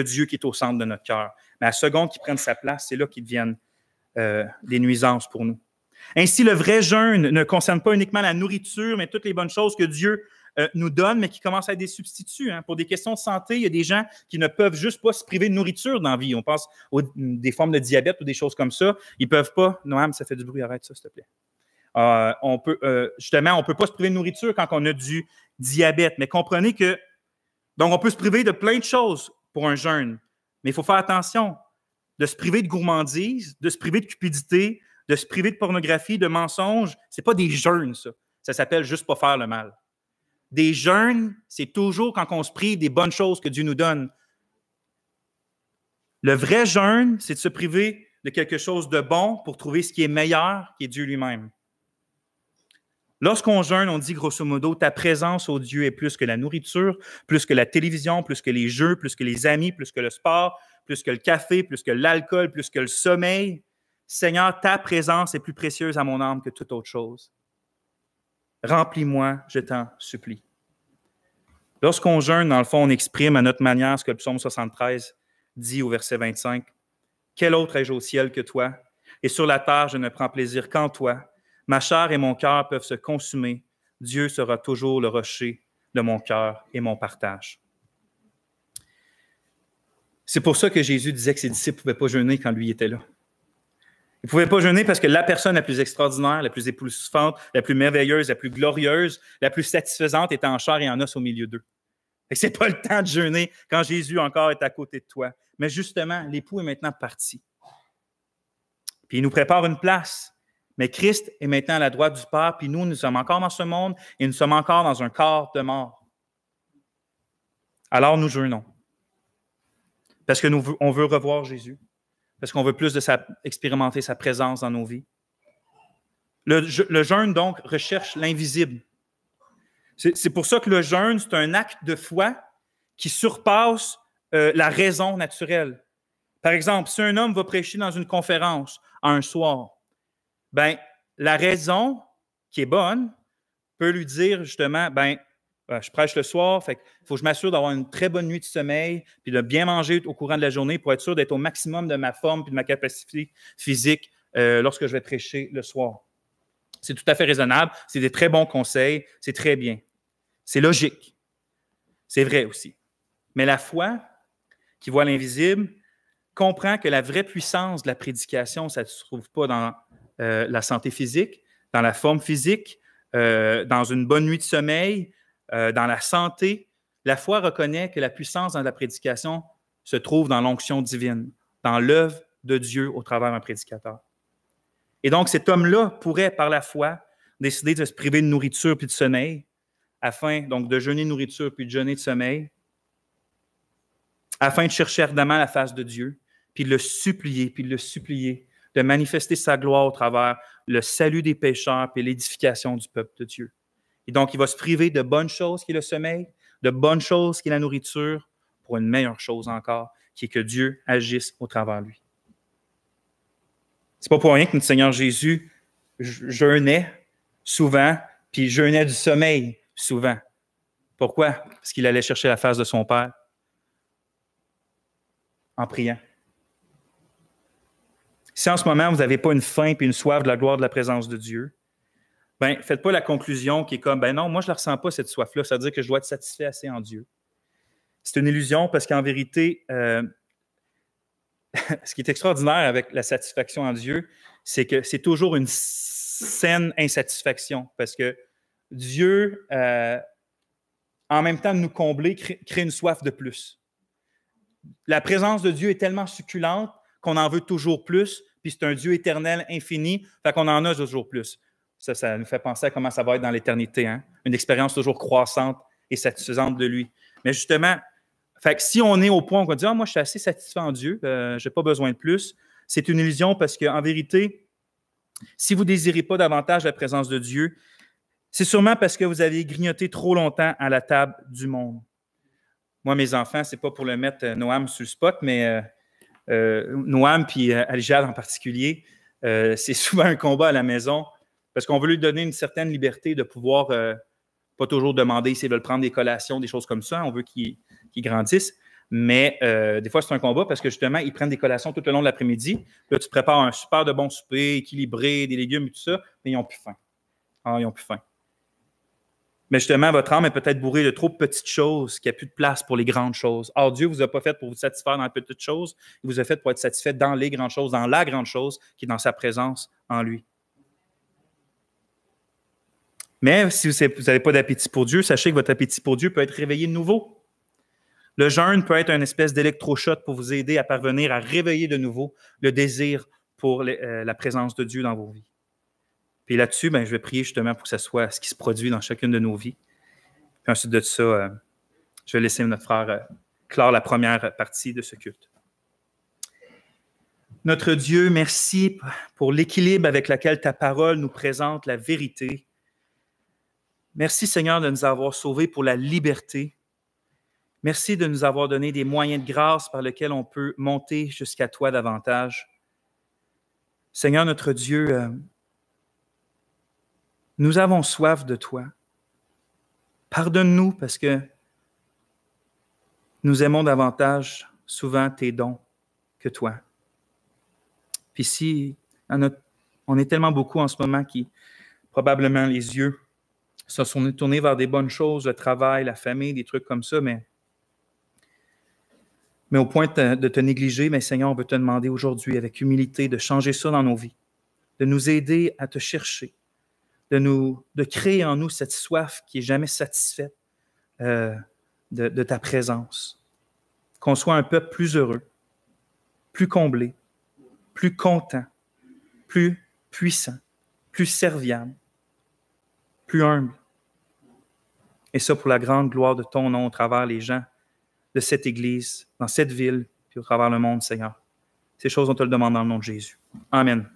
Dieu qui est au centre de notre cœur. Mais à la seconde qu'ils prennent sa place, c'est là qu'ils deviennent des nuisances pour nous. Ainsi, le vrai jeûne ne concerne pas uniquement la nourriture, mais toutes les bonnes choses que Dieu nous donne, mais qui commencent à être des substituts. Hein. Pour des questions de santé, il y a des gens qui ne peuvent juste pas se priver de nourriture dans la vie. On pense aux des formes de diabète ou des choses comme ça. Ils ne peuvent pas. Noam, ça fait du bruit, arrête ça, s'il te plaît. On ne peut pas se priver de nourriture quand on a du diabète. Mais comprenez que, donc, on peut se priver de plein de choses pour un jeûne. Mais il faut faire attention de se priver de gourmandise, de se priver de cupidité, de se priver de pornographie, de mensonges. Ce n'est pas des jeûnes, ça. Ça s'appelle juste pas faire le mal. Des jeûnes, c'est toujours quand on se prive des bonnes choses que Dieu nous donne. Le vrai jeûne, c'est de se priver de quelque chose de bon pour trouver ce qui est meilleur, qui est Dieu lui-même. Lorsqu'on jeûne, on dit grosso modo, ta présence au Dieu est plus que la nourriture, plus que la télévision, plus que les jeux, plus que les amis, plus que le sport, plus que le café, plus que l'alcool, plus que le sommeil. Seigneur, ta présence est plus précieuse à mon âme que toute autre chose. Remplis-moi, je t'en supplie. Lorsqu'on jeûne, dans le fond, on exprime à notre manière ce que le psaume 73 dit au verset 25. « Quel autre ai-je au ciel que toi? Et sur la terre, je ne prends plaisir qu'en toi. Ma chair et mon cœur peuvent se consumer. Dieu sera toujours le rocher de mon cœur et mon partage. » C'est pour ça que Jésus disait que ses disciples ne pouvaient pas jeûner quand lui était là. Ils ne pouvaient pas jeûner parce que la personne la plus extraordinaire, la plus époustouflante, la plus merveilleuse, la plus glorieuse, la plus satisfaisante était en chair et en os au milieu d'eux. Ce n'est pas le temps de jeûner quand Jésus encore est à côté de toi. Mais justement, l'époux est maintenant parti. Puis il nous prépare une place. Mais Christ est maintenant à la droite du Père, puis nous sommes encore dans ce monde et nous sommes encore dans un corps de mort. Alors nous jeûnons. Parce qu'on veut revoir Jésus. Parce qu'on veut plus expérimenter sa présence dans nos vies. Le jeûne, donc, recherche l'invisible. C'est pour ça que le jeûne, c'est un acte de foi qui surpasse la raison naturelle. Par exemple, si un homme va prêcher dans une conférence un soir, ben, la raison qui est bonne peut lui dire justement, je prêche le soir, fait il faut que je m'assure d'avoir une très bonne nuit de sommeil, puis de bien manger au courant de la journée pour être sûr d'être au maximum de ma forme et de ma capacité physique lorsque je vais prêcher le soir. C'est tout à fait raisonnable, c'est des très bons conseils, c'est très bien. C'est logique. C'est vrai aussi. Mais la foi, qui voit l'invisible, comprend que la vraie puissance de la prédication, ça ne se trouve pas dans la santé physique, dans la forme physique, dans une bonne nuit de sommeil, dans la santé. La foi reconnaît que la puissance dans la prédication se trouve dans l'onction divine, dans l'œuvre de Dieu au travers d'un prédicateur. Et donc, cet homme-là pourrait, par la foi, décider de se priver de nourriture puis de sommeil, afin donc de jeûner de nourriture puis de jeûner de sommeil, afin de chercher ardemment la face de Dieu, puis de le supplier, de manifester sa gloire au travers le salut des pécheurs puis l'édification du peuple de Dieu. Et donc, il va se priver de bonnes choses qui est le sommeil, de bonnes choses qui est la nourriture, pour une meilleure chose encore, qui est que Dieu agisse au travers de lui. C'est pas pour rien que notre Seigneur Jésus jeûnait souvent, puis jeûnait du sommeil souvent. Pourquoi? Parce qu'il allait chercher la face de son Père en priant. Si en ce moment, vous n'avez pas une faim et une soif de la gloire de la présence de Dieu, faites pas la conclusion qui est comme, non, moi, je ne la ressens pas, cette soif-là. Ça veut dire que je dois être satisfait assez en Dieu. C'est une illusion parce qu'en vérité, ce qui est extraordinaire avec la satisfaction en Dieu, c'est que c'est toujours une saine insatisfaction parce que Dieu, en même temps de nous combler, crée une soif de plus. La présence de Dieu est tellement succulente qu'on en veut toujours plus, puis c'est un Dieu éternel, infini, fait qu'on en a toujours plus. Ça nous fait penser à comment ça va être dans l'éternité, hein? Une expérience toujours croissante et satisfaisante de lui. Mais justement, fait que si on est au point où on va dire « moi, je suis assez satisfait en Dieu, je n'ai pas besoin de plus », c'est une illusion parce qu'en vérité, si vous ne désirez pas davantage la présence de Dieu, c'est sûrement parce que vous avez grignoté trop longtemps à la table du monde. Moi, mes enfants, ce n'est pas pour le mettre Noam sur le spot, mais Noam puis Alijad en particulier, c'est souvent un combat à la maison parce qu'on veut lui donner une certaine liberté de pouvoir pas toujours demander s'ils veulent prendre des collations, des choses comme ça. On veut qu'ils grandissent. Mais des fois, c'est un combat parce que justement, ils prennent des collations tout le long de l'après-midi. Là, tu prépares un super de bon souper, équilibré, des légumes et tout ça, mais ils n'ont plus faim. Ah, ils n'ont plus faim. Mais justement, votre âme est peut-être bourrée de trop de petites choses, qu'il n'y a plus de place pour les grandes choses. Or, Dieu ne vous a pas fait pour vous satisfaire dans les petites choses, il vous a fait pour être satisfait dans les grandes choses, dans la grande chose qui est dans sa présence en lui. Mais si vous n'avez pas d'appétit pour Dieu, sachez que votre appétit pour Dieu peut être réveillé de nouveau. Le jeûne peut être une espèce d'électrochoc pour vous aider à parvenir à réveiller de nouveau le désir pour la présence de Dieu dans vos vies. Puis là-dessus, je vais prier justement pour que ce soit ce qui se produit dans chacune de nos vies. Puis ensuite de ça, je vais laisser notre frère clore la première partie de ce culte. Notre Dieu, merci pour l'équilibre avec lequel ta parole nous présente la vérité. Merci, Seigneur, de nous avoir sauvés pour la liberté. Merci de nous avoir donné des moyens de grâce par lesquels on peut monter jusqu'à toi davantage. Seigneur, notre Dieu, nous avons soif de toi. Pardonne-nous parce que nous aimons davantage souvent tes dons que toi. Puis si on est tellement beaucoup en ce moment qui, probablement les yeux, se sont tournés vers des bonnes choses, le travail, la famille, des trucs comme ça, mais Mais au point de te négliger, mais Seigneur, on veut te demander aujourd'hui, avec humilité, de changer ça dans nos vies, de nous aider à te chercher, de créer en nous cette soif qui n'est jamais satisfaite de ta présence. Qu'on soit un peuple plus heureux, plus comblé, plus content, plus puissant, plus serviable, plus humble. Et ça pour la grande gloire de ton nom au travers les gens de cette Église, dans cette ville, puis au travers le monde, Seigneur. Ces choses, on te le demande dans le nom de Jésus. Amen.